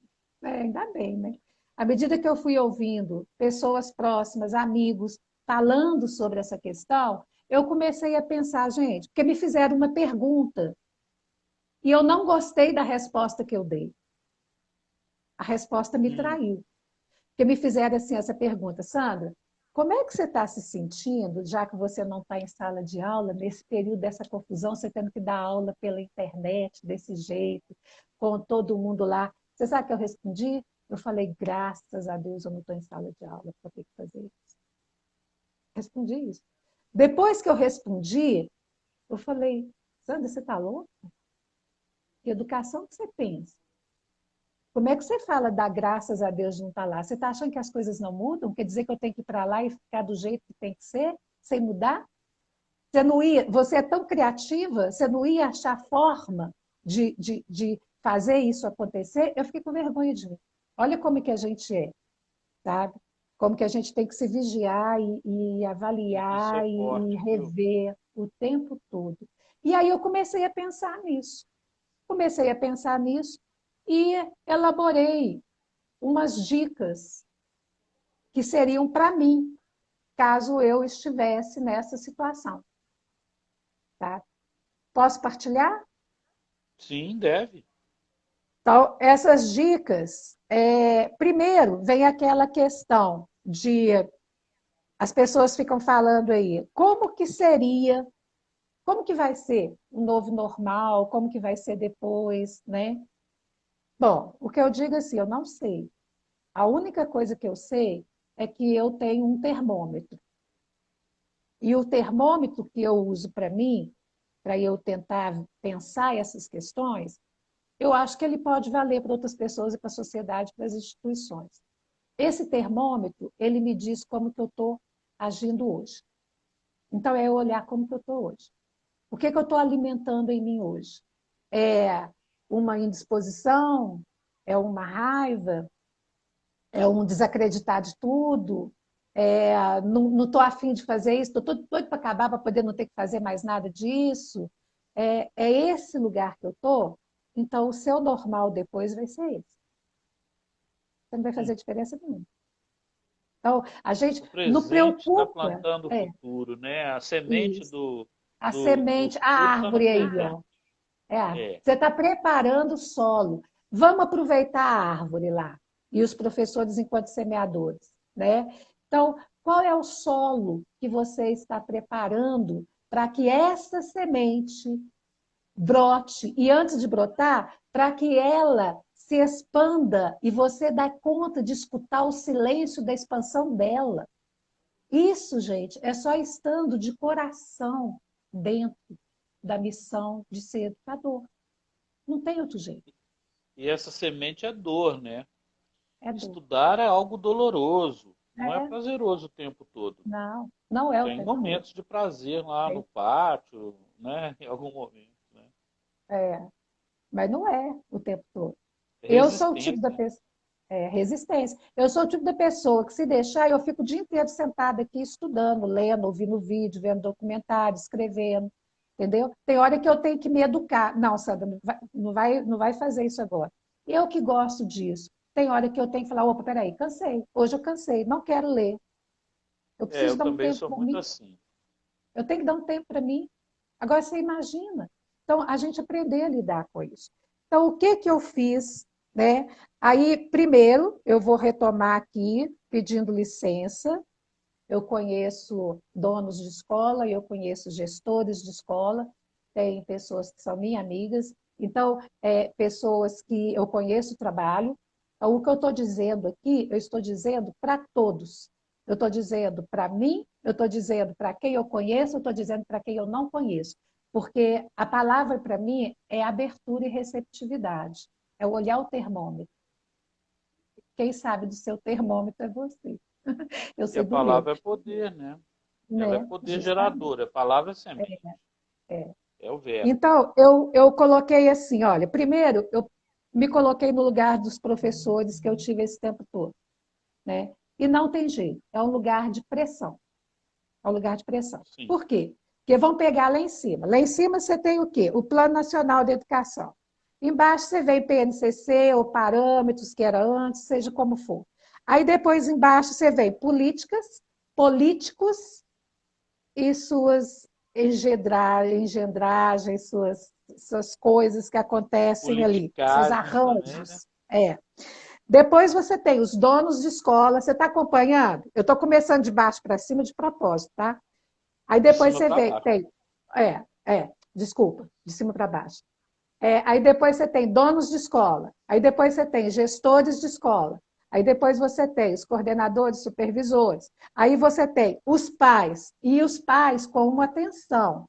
S2: ainda bem, né? À medida que eu fui ouvindo pessoas próximas, amigos, falando sobre essa questão, eu comecei a pensar, gente, porque me fizeram uma pergunta e eu não gostei da resposta que eu dei. A resposta me
S1: Hum,
S2: traiu. Porque me fizeram assim essa pergunta, Sandra, como é que você está se sentindo, já que você não está em sala de aula, nesse período dessa confusão, você tendo que dar aula pela internet, desse jeito, com todo mundo lá? Você sabe o que eu respondi? Eu falei, graças a Deus eu não estou em sala de aula para ter que fazer isso. Respondi isso. Depois que eu respondi, eu falei, Sandra, você está louca? Que educação que você pensa? Como é que você fala dar graças a Deus de não estar lá? Você está achando que as coisas não mudam? Quer dizer que eu tenho que ir para lá e ficar do jeito que tem que ser, sem mudar? Você é tão criativa, você não ia achar forma de fazer isso acontecer? Eu fiquei com vergonha de mim. Olha como que a gente é, sabe? Como que a gente tem que se vigiar e
S1: isso é
S2: avaliar e
S1: forte, viu?
S2: rever o tempo todo. E aí eu comecei a pensar nisso. Comecei a pensar nisso e elaborei umas dicas que seriam para mim, caso eu estivesse nessa situação, tá? Posso partilhar?
S1: Sim, deve.
S2: Então, essas dicas, primeiro vem aquela questão de as pessoas ficam falando aí, como que seria, como que vai ser o novo normal, como que vai ser depois, né? Bom, o que eu digo é assim, eu não sei. A única coisa que eu sei é que eu tenho um termômetro. E o termômetro que eu uso para mim, para eu tentar pensar essas questões, eu acho que ele pode valer para outras pessoas e para a sociedade, para as instituições. Esse termômetro, ele me diz como que eu estou agindo hoje. Então, é eu olhar como que eu estou hoje. O que que eu estou alimentando em mim hoje? É uma indisposição? É uma raiva? É um desacreditar de tudo? Não estou afim de fazer isso? Estou doido para acabar para poder não ter que fazer mais nada disso? É esse lugar que eu estou? Então, o seu normal depois vai ser esse. Você não vai
S1: Sim.
S2: fazer diferença nenhuma. Então, a gente
S1: O
S2: não
S1: presente está
S2: preocupa.
S1: plantando o
S2: É,
S1: futuro, né? A semente
S2: isso. A
S1: do
S2: semente, a
S1: futuro está no
S2: árvore aí,
S1: presente.
S2: ó. É,
S1: É,
S2: você está preparando o solo. Vamos aproveitar a árvore lá. E os professores enquanto semeadores, né? Então, qual é o solo que você está preparando para que essa semente brote? E antes de brotar, para que ela se expanda e você dá conta de escutar o silêncio da expansão dela. Isso, gente, é só estando de coração dentro da missão de ser educador. Não tem outro jeito.
S1: e essa semente é dor, né?
S2: É dor.
S1: Estudar é algo doloroso, não é
S2: É,
S1: prazeroso o tempo todo.
S2: não, não é o
S1: Tem
S2: tempo todo.
S1: momentos de prazer lá no
S2: É,
S1: pátio, né? Em algum momento, né?
S2: é, mas não é o tempo todo. Eu sou o tipo da
S1: Resistência.
S2: pessoa. Resistência. Eu sou o tipo da pessoa que, se deixar, eu fico o dia inteiro sentada aqui estudando, lendo, ouvindo vídeo, vendo documentário, escrevendo. Entendeu? Tem hora que eu tenho que me educar. Não, Sandra, não vai fazer isso agora. Eu que gosto disso. Tem hora que eu tenho que falar: opa, peraí, cansei. Hoje eu cansei, não quero ler. Eu
S1: É,
S2: preciso
S1: eu
S2: dar um
S1: também
S2: tempo
S1: sou
S2: para
S1: muito
S2: mim.
S1: assim.
S2: Eu tenho que dar um tempo para mim. Agora você imagina. Então, a gente aprender a lidar com isso. Então, o que que eu fiz, né? Aí, primeiro, eu vou retomar aqui, pedindo licença. Eu conheço donos de escola, eu conheço gestores de escola, tem pessoas que são minhas amigas, então, pessoas que eu conheço o trabalho. Então, o que eu estou dizendo aqui, eu estou dizendo para todos. Eu estou dizendo para mim, eu estou dizendo para quem eu conheço, eu estou dizendo para quem eu não conheço. Porque a palavra para mim é abertura e receptividade, é olhar o termômetro. Quem sabe do seu termômetro é você. Eu
S1: E
S2: sei
S1: a
S2: do meu,
S1: palavra é poder, né? Ela é
S2: né?
S1: poder
S2: Justamente.
S1: gerador, a palavra é semente.
S2: É.
S1: É o verbo.
S2: Então, eu coloquei assim, olha, primeiro eu me coloquei no lugar dos professores que eu tive esse tempo todo, né? E não tem jeito, é um lugar de pressão, é um lugar de pressão.
S1: Sim.
S2: Por quê? Porque vão pegar lá em cima. Lá em cima você tem o quê? O Plano Nacional de Educação. Embaixo você vem PNCC ou parâmetros que era antes, seja como for. Aí depois embaixo você vem políticas, políticos e suas engendragens, suas coisas que acontecem ali, seus
S1: Politicagem também, né?
S2: arranjos. Depois você tem os donos de escola, você está acompanhando? Eu estou começando de baixo para cima de propósito, tá? Aí
S1: De
S2: depois
S1: cima
S2: você
S1: para
S2: vê,
S1: baixo.
S2: desculpa, de cima para baixo. Aí depois você tem donos de escola, aí depois você tem gestores de escola, aí depois você tem os coordenadores, supervisores, aí você tem os pais, e os pais com uma atenção.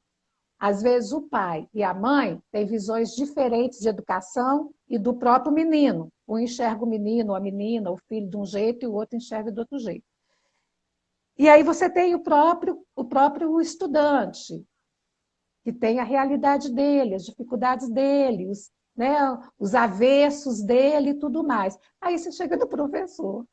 S2: Às vezes o pai e a mãe têm visões diferentes de educação e do próprio menino. Um enxerga o menino, a menina, o filho de um jeito e o outro enxerga do outro jeito. E aí você tem o próprio estudante, que tem a realidade dele, as dificuldades dele, né, os avessos dele e tudo mais. Aí você chega no professor.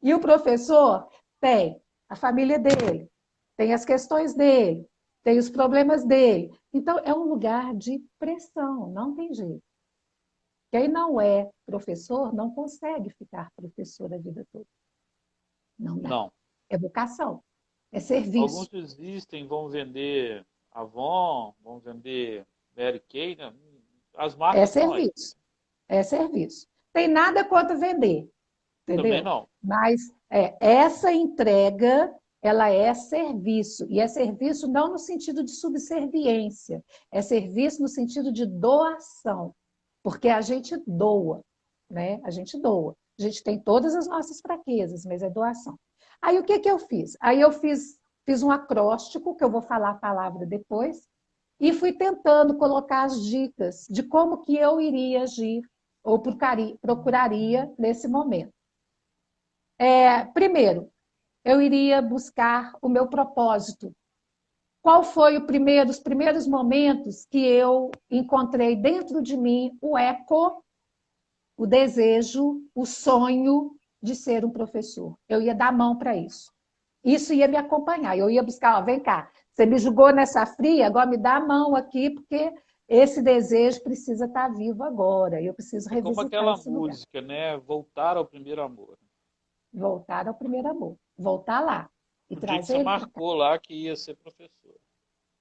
S2: E o professor tem a família dele, tem as questões dele, tem os problemas dele. Então, é um lugar de pressão, não tem jeito. Quem não é professor não consegue ficar professor a vida toda. Não dá.
S1: Não.
S2: É vocação, é
S1: Alguns
S2: serviço,
S1: desistem, vão vender Avon, vão vender Mary Kay, né? As
S2: é
S1: marcas estão aí.
S2: serviço, é serviço. Tem nada contra vender,
S1: Também
S2: entendeu?
S1: não.
S2: Mas essa entrega, ela é serviço. E é serviço não no sentido de subserviência, é serviço no sentido de doação. porque a gente doa, né? A gente doa. A gente tem todas as nossas fraquezas, mas é doação. Aí o que que eu fiz? Aí eu fiz um acróstico, que eu vou falar a palavra depois, e fui tentando colocar as dicas de como que eu iria agir ou procuraria nesse momento. Primeiro, eu iria buscar o meu propósito. Qual foi os primeiros momentos que eu encontrei dentro de mim o eco, o desejo, o sonho de ser um professor? Eu ia dar a mão para isso. Isso ia me acompanhar. Eu ia buscar, ó, vem cá, você me jogou nessa fria, agora me dá a mão aqui, porque esse desejo precisa estar vivo agora. Eu preciso
S1: É como
S2: revisitar
S1: aquela
S2: esse lugar.
S1: música, né? Voltar ao primeiro amor.
S2: Voltar ao primeiro amor. Voltar lá e
S1: O dia que
S2: trazer
S1: você
S2: ele para cá.
S1: marcou lá que ia ser professor.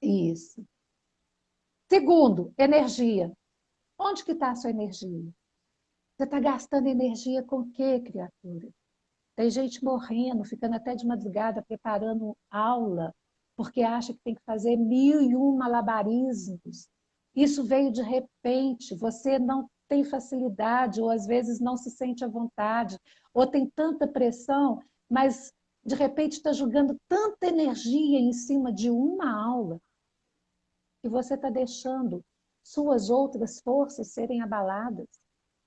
S2: Isso. Segundo, energia. Onde que está a sua energia? Você está gastando energia com o quê, criatura? Tem gente morrendo, ficando até de madrugada preparando aula, porque acha que tem que fazer 1001 malabarismos. Isso veio de repente, você não tem facilidade, ou às vezes não se sente à vontade, ou tem tanta pressão, mas de repente está jogando tanta energia em cima de uma aula que você está deixando suas outras forças serem abaladas.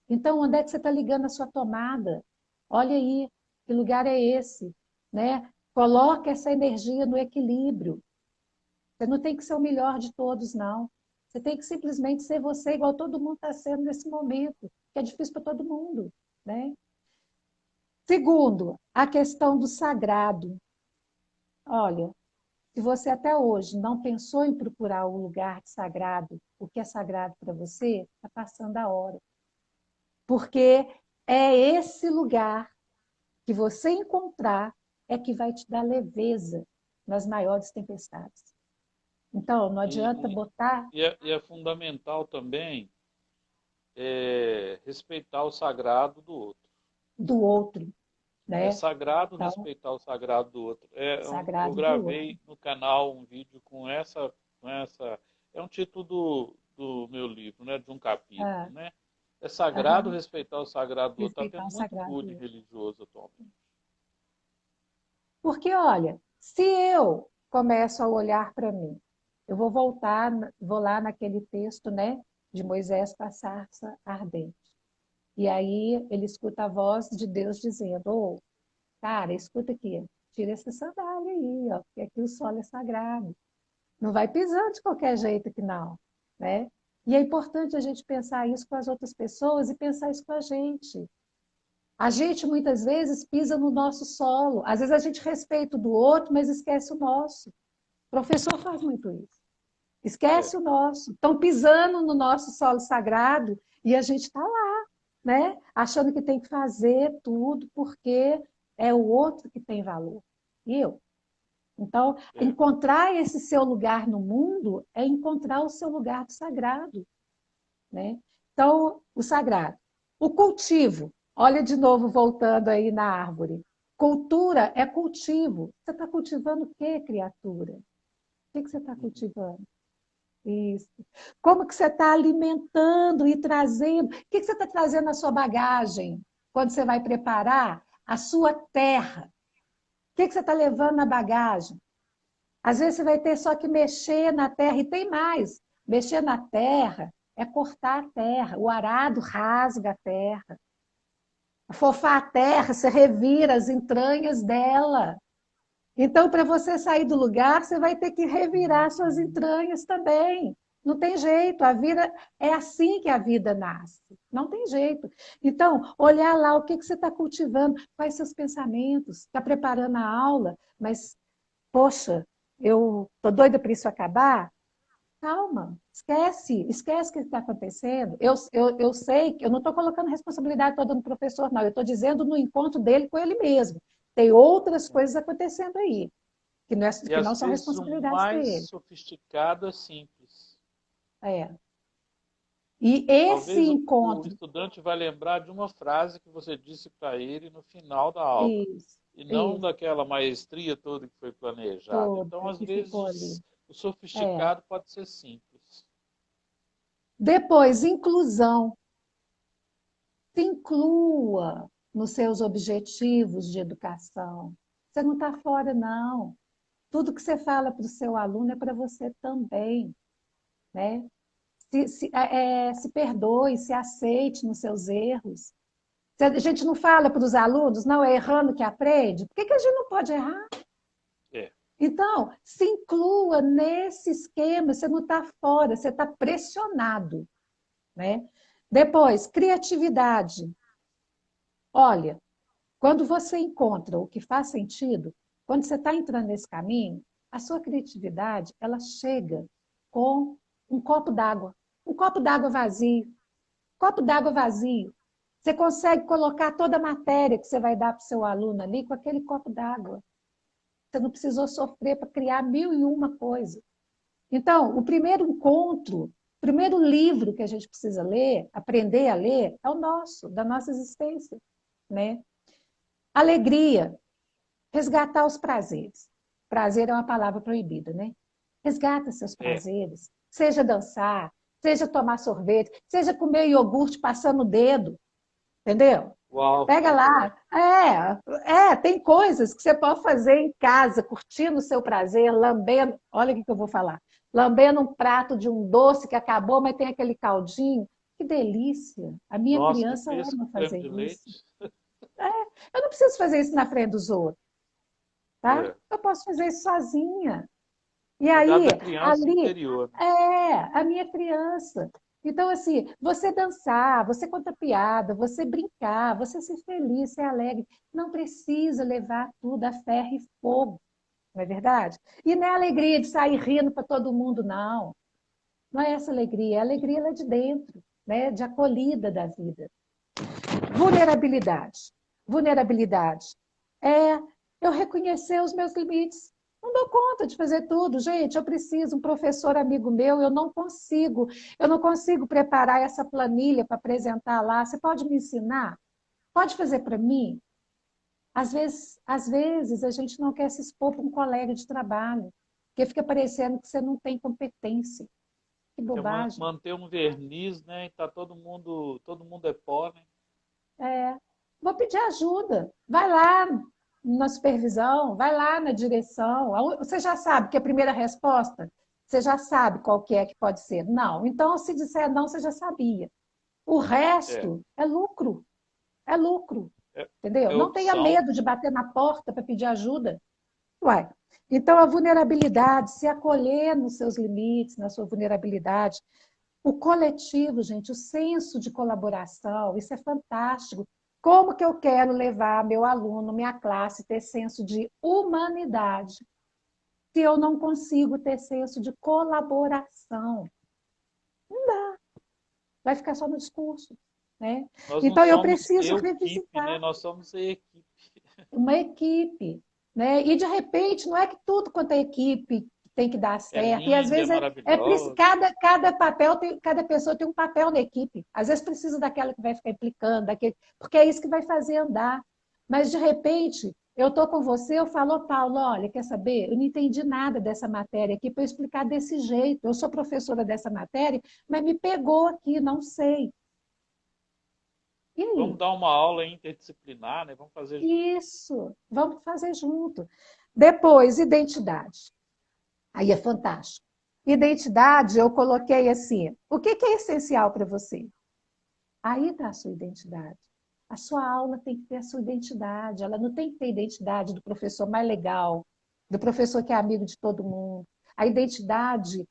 S2: Então, onde é que você está ligando a sua tomada? Olha aí, que lugar é esse? Né? Coloque essa energia no equilíbrio. Você não tem que ser o melhor de todos, não. Você tem que simplesmente ser você, igual todo mundo está sendo nesse momento, que é difícil para todo mundo. Né? Segundo, a questão do sagrado. Olha, se você até hoje não pensou em procurar o lugar de sagrado, o que é sagrado para você, está passando a hora. Porque é esse lugar que você encontrar é que vai te dar leveza nas maiores tempestades. Então, não adianta
S1: E,
S2: botar
S1: e é fundamental também respeitar o sagrado do outro.
S2: do outro,
S1: É
S2: né?
S1: sagrado
S2: Então,
S1: respeitar o sagrado do outro. Eu
S2: sagrado do outro.
S1: gravei no canal um vídeo com essa. É um título do meu livro, né? De um capítulo,
S2: Ah,
S1: né? É sagrado
S2: aham,
S1: respeitar o sagrado do outro. Está
S2: respeitar
S1: tendo
S2: o
S1: muito
S2: sagrado do
S1: bullying
S2: outro.
S1: religioso atualmente.
S2: Porque, olha, se eu começo a olhar para mim, eu vou voltar, vou lá naquele texto, né, de Moisés com a sarça ardente. E aí ele escuta a voz de Deus dizendo: "Ô, cara, escuta aqui, tira essa sandália aí, ó, porque aqui o solo é sagrado. Não vai pisando de qualquer jeito aqui não, né?" E é importante a gente pensar isso com as outras pessoas e pensar isso com a gente. A gente muitas vezes pisa no nosso solo. Às vezes a gente respeita o do outro, mas esquece o nosso. O professor faz muito isso.
S1: É,
S2: Esquece o nosso. Estão pisando no nosso solo sagrado e a gente está lá, né? Achando que tem que fazer tudo porque é o outro que tem valor. E eu. Então,
S1: é.
S2: encontrar esse seu lugar no mundo é encontrar o seu lugar do sagrado, né? Então, o sagrado. O cultivo. Olha de novo, voltando aí na árvore. Cultura é cultivo. Você está cultivando o quê, criatura? O que você está
S1: Uhum.
S2: cultivando? Isso. Como que você está alimentando e trazendo? O que você está trazendo na sua bagagem quando você vai preparar a sua terra? O que você está levando na bagagem? Às vezes você vai ter só que mexer na terra, e tem mais. Mexer na terra é cortar a terra. O arado rasga a terra. Fofar a terra, você revira as entranhas dela. Então, para você sair do lugar, você vai ter que revirar suas entranhas também. Não tem jeito, a vida é assim que a vida nasce. Não tem jeito. Então, olhar lá o que você está cultivando, quais seus pensamentos, está preparando a aula, mas, poxa, eu estou doida para isso acabar? Calma, esquece o que está acontecendo. Eu sei que eu não estou colocando responsabilidade toda no professor, não. Eu estou dizendo no encontro dele com ele mesmo. Tem outras coisas acontecendo aí,
S1: E
S2: que
S1: às
S2: não são
S1: vezes o
S2: responsabilidades
S1: mais
S2: dele.
S1: sofisticado é simples.
S2: É. E esse
S1: Talvez o
S2: encontro,
S1: estudante vai lembrar de uma frase que você disse para ele no final da aula,
S2: isso,
S1: e não
S2: isso,
S1: daquela maestria toda que foi planejada. Então,
S2: toda
S1: às
S2: que ficou ali.
S1: vezes, o
S2: É.
S1: sofisticado pode ser simples.
S2: Depois, inclusão. Se inclua nos seus objetivos de educação. Você não está fora, não. Tudo que você fala para o seu aluno é para você também, né? Se perdoe, se aceite nos seus erros. Se a gente não fala para os alunos, não, é errando que aprende, por que que a gente não pode errar?
S1: É.
S2: Então, se inclua nesse esquema, você não está fora, você está pressionado, né? Depois, criatividade. Olha, quando você encontra o que faz sentido, quando você está entrando nesse caminho, a sua criatividade, ela chega com um copo d'água. Um copo d'água vazio. Copo d'água vazio. Você consegue colocar toda a matéria que você vai dar para o seu aluno ali com aquele copo d'água. Você não precisou sofrer para criar mil e uma coisas. Então, o primeiro encontro, o primeiro livro que a gente precisa ler, aprender a ler, é o nosso, da nossa existência, né? Alegria, resgatar os prazeres. Prazer é uma palavra proibida, né? Resgata seus
S1: É.
S2: prazeres. Seja dançar, seja tomar sorvete, seja comer iogurte passando o dedo, entendeu?
S1: Uau.
S2: Pega lá. Tem coisas que você pode fazer em casa, curtindo o seu prazer, lambendo. Olha o que eu vou falar. Lambendo um prato de um doce que acabou, mas tem aquele caldinho. Que delícia! A minha
S1: Nossa, que
S2: criança
S1: fresco
S2: ama
S1: com creme
S2: fazer
S1: de
S2: isso.
S1: leite.
S2: Eu não preciso fazer isso na frente dos outros, tá?
S1: É.
S2: Eu posso fazer isso sozinha. E
S1: Cuidar
S2: aí,
S1: da criança
S2: ali,
S1: interior, né?
S2: a minha criança. Então, assim, você dançar, você contar piada, você brincar, você ser feliz, ser alegre, não precisa levar tudo a ferro e fogo, não é verdade? E não é a alegria de sair rindo para todo mundo, não. Não é essa alegria, é a alegria lá de dentro, né? De acolhida da vida. Vulnerabilidade. Vulnerabilidade é eu reconhecer os meus limites. Não dou conta de fazer tudo, gente. Eu preciso, um professor amigo meu, eu não consigo preparar essa planilha para apresentar lá. Você pode me ensinar? Pode fazer para mim? Às vezes a gente não quer se expor para um colega de trabalho, porque fica parecendo que você não tem competência. Que
S1: Quer
S2: bobagem.
S1: manter um verniz, né? E tá todo mundo é pó, né?
S2: É, vou pedir ajuda. Vai lá na supervisão, vai lá na direção. Você já sabe que a primeira resposta, você já sabe qual que é que pode ser. Não. Então, se disser não, você já sabia. O
S1: É.
S2: resto é lucro. É lucro.
S1: É,
S2: Entendeu?
S1: é
S2: Não tenha
S1: opção.
S2: medo de bater na porta para pedir ajuda. Uai. Então, a vulnerabilidade, se acolher nos seus limites, na sua vulnerabilidade. O coletivo, gente, o senso de colaboração, isso é fantástico. Como que eu quero levar meu aluno, minha classe, ter senso de humanidade, se eu não consigo ter senso de colaboração? Vai ficar só no discurso, né?
S1: Nós não
S2: Então, eu
S1: somos
S2: preciso
S1: eu-equipe, né?
S2: revisitar
S1: Nós somos equipe.
S2: uma equipe, né? E, de repente, não é que tudo quanto é equipe tem que dar
S1: É
S2: certo. E, às
S1: linda, é
S2: vezes,
S1: maravilhosa.
S2: cada papel, cada pessoa tem um papel na equipe. Às vezes, precisa daquela que vai ficar implicando, daquele, porque é isso que vai fazer andar. Mas, de repente, eu estou com você, eu falo, "Ô, Paulo, olha, quer saber? Eu não entendi nada dessa matéria aqui para eu explicar desse jeito. Eu sou professora dessa matéria, mas me pegou aqui, não sei. E
S1: Vamos
S2: aí?
S1: dar uma aula interdisciplinar, né? Vamos fazer junto.
S2: Isso, vamos fazer junto. Depois, identidade. Aí é fantástico. Identidade, eu coloquei assim: o que é essencial para você? Aí está a sua identidade. A sua aula tem que ter a sua identidade. Ela não tem que ter a identidade do professor mais legal, do professor que é amigo de todo mundo. A identidade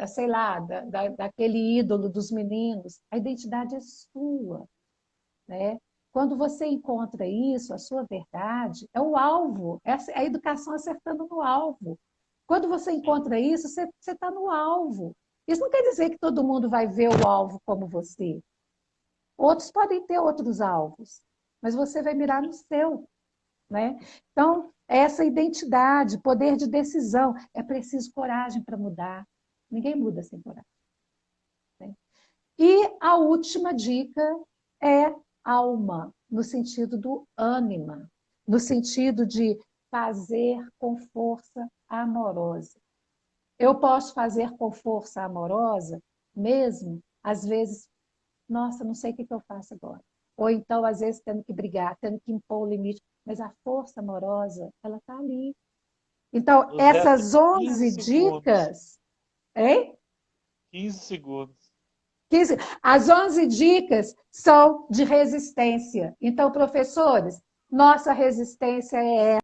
S2: sei lá, daquele ídolo dos meninos. A identidade é sua, né? Quando você encontra isso, a sua verdade, é o alvo, é a educação acertando no alvo. Quando você
S1: Sim.
S2: encontra isso, você está no alvo. Isso não quer dizer que todo mundo vai ver o alvo como você. Outros podem ter outros alvos, mas você vai mirar no seu, né? Então, essa identidade, poder de decisão, é preciso coragem para mudar. Ninguém muda sem coragem, né? E a última dica é alma, no sentido do ânima, no sentido de fazer com força amorosa. Eu posso fazer com força amorosa, mesmo, às vezes, nossa, não sei o que eu faço agora. Ou então, às vezes, tendo que brigar, tendo que impor o limite. Mas a força amorosa, ela está ali. Então,
S1: Nos restam
S2: essas
S1: 15
S2: 11
S1: segundos.
S2: dicas, hein?
S1: 15 segundos.
S2: 15, as 11 dicas são de resistência. Então, professores, nossa resistência é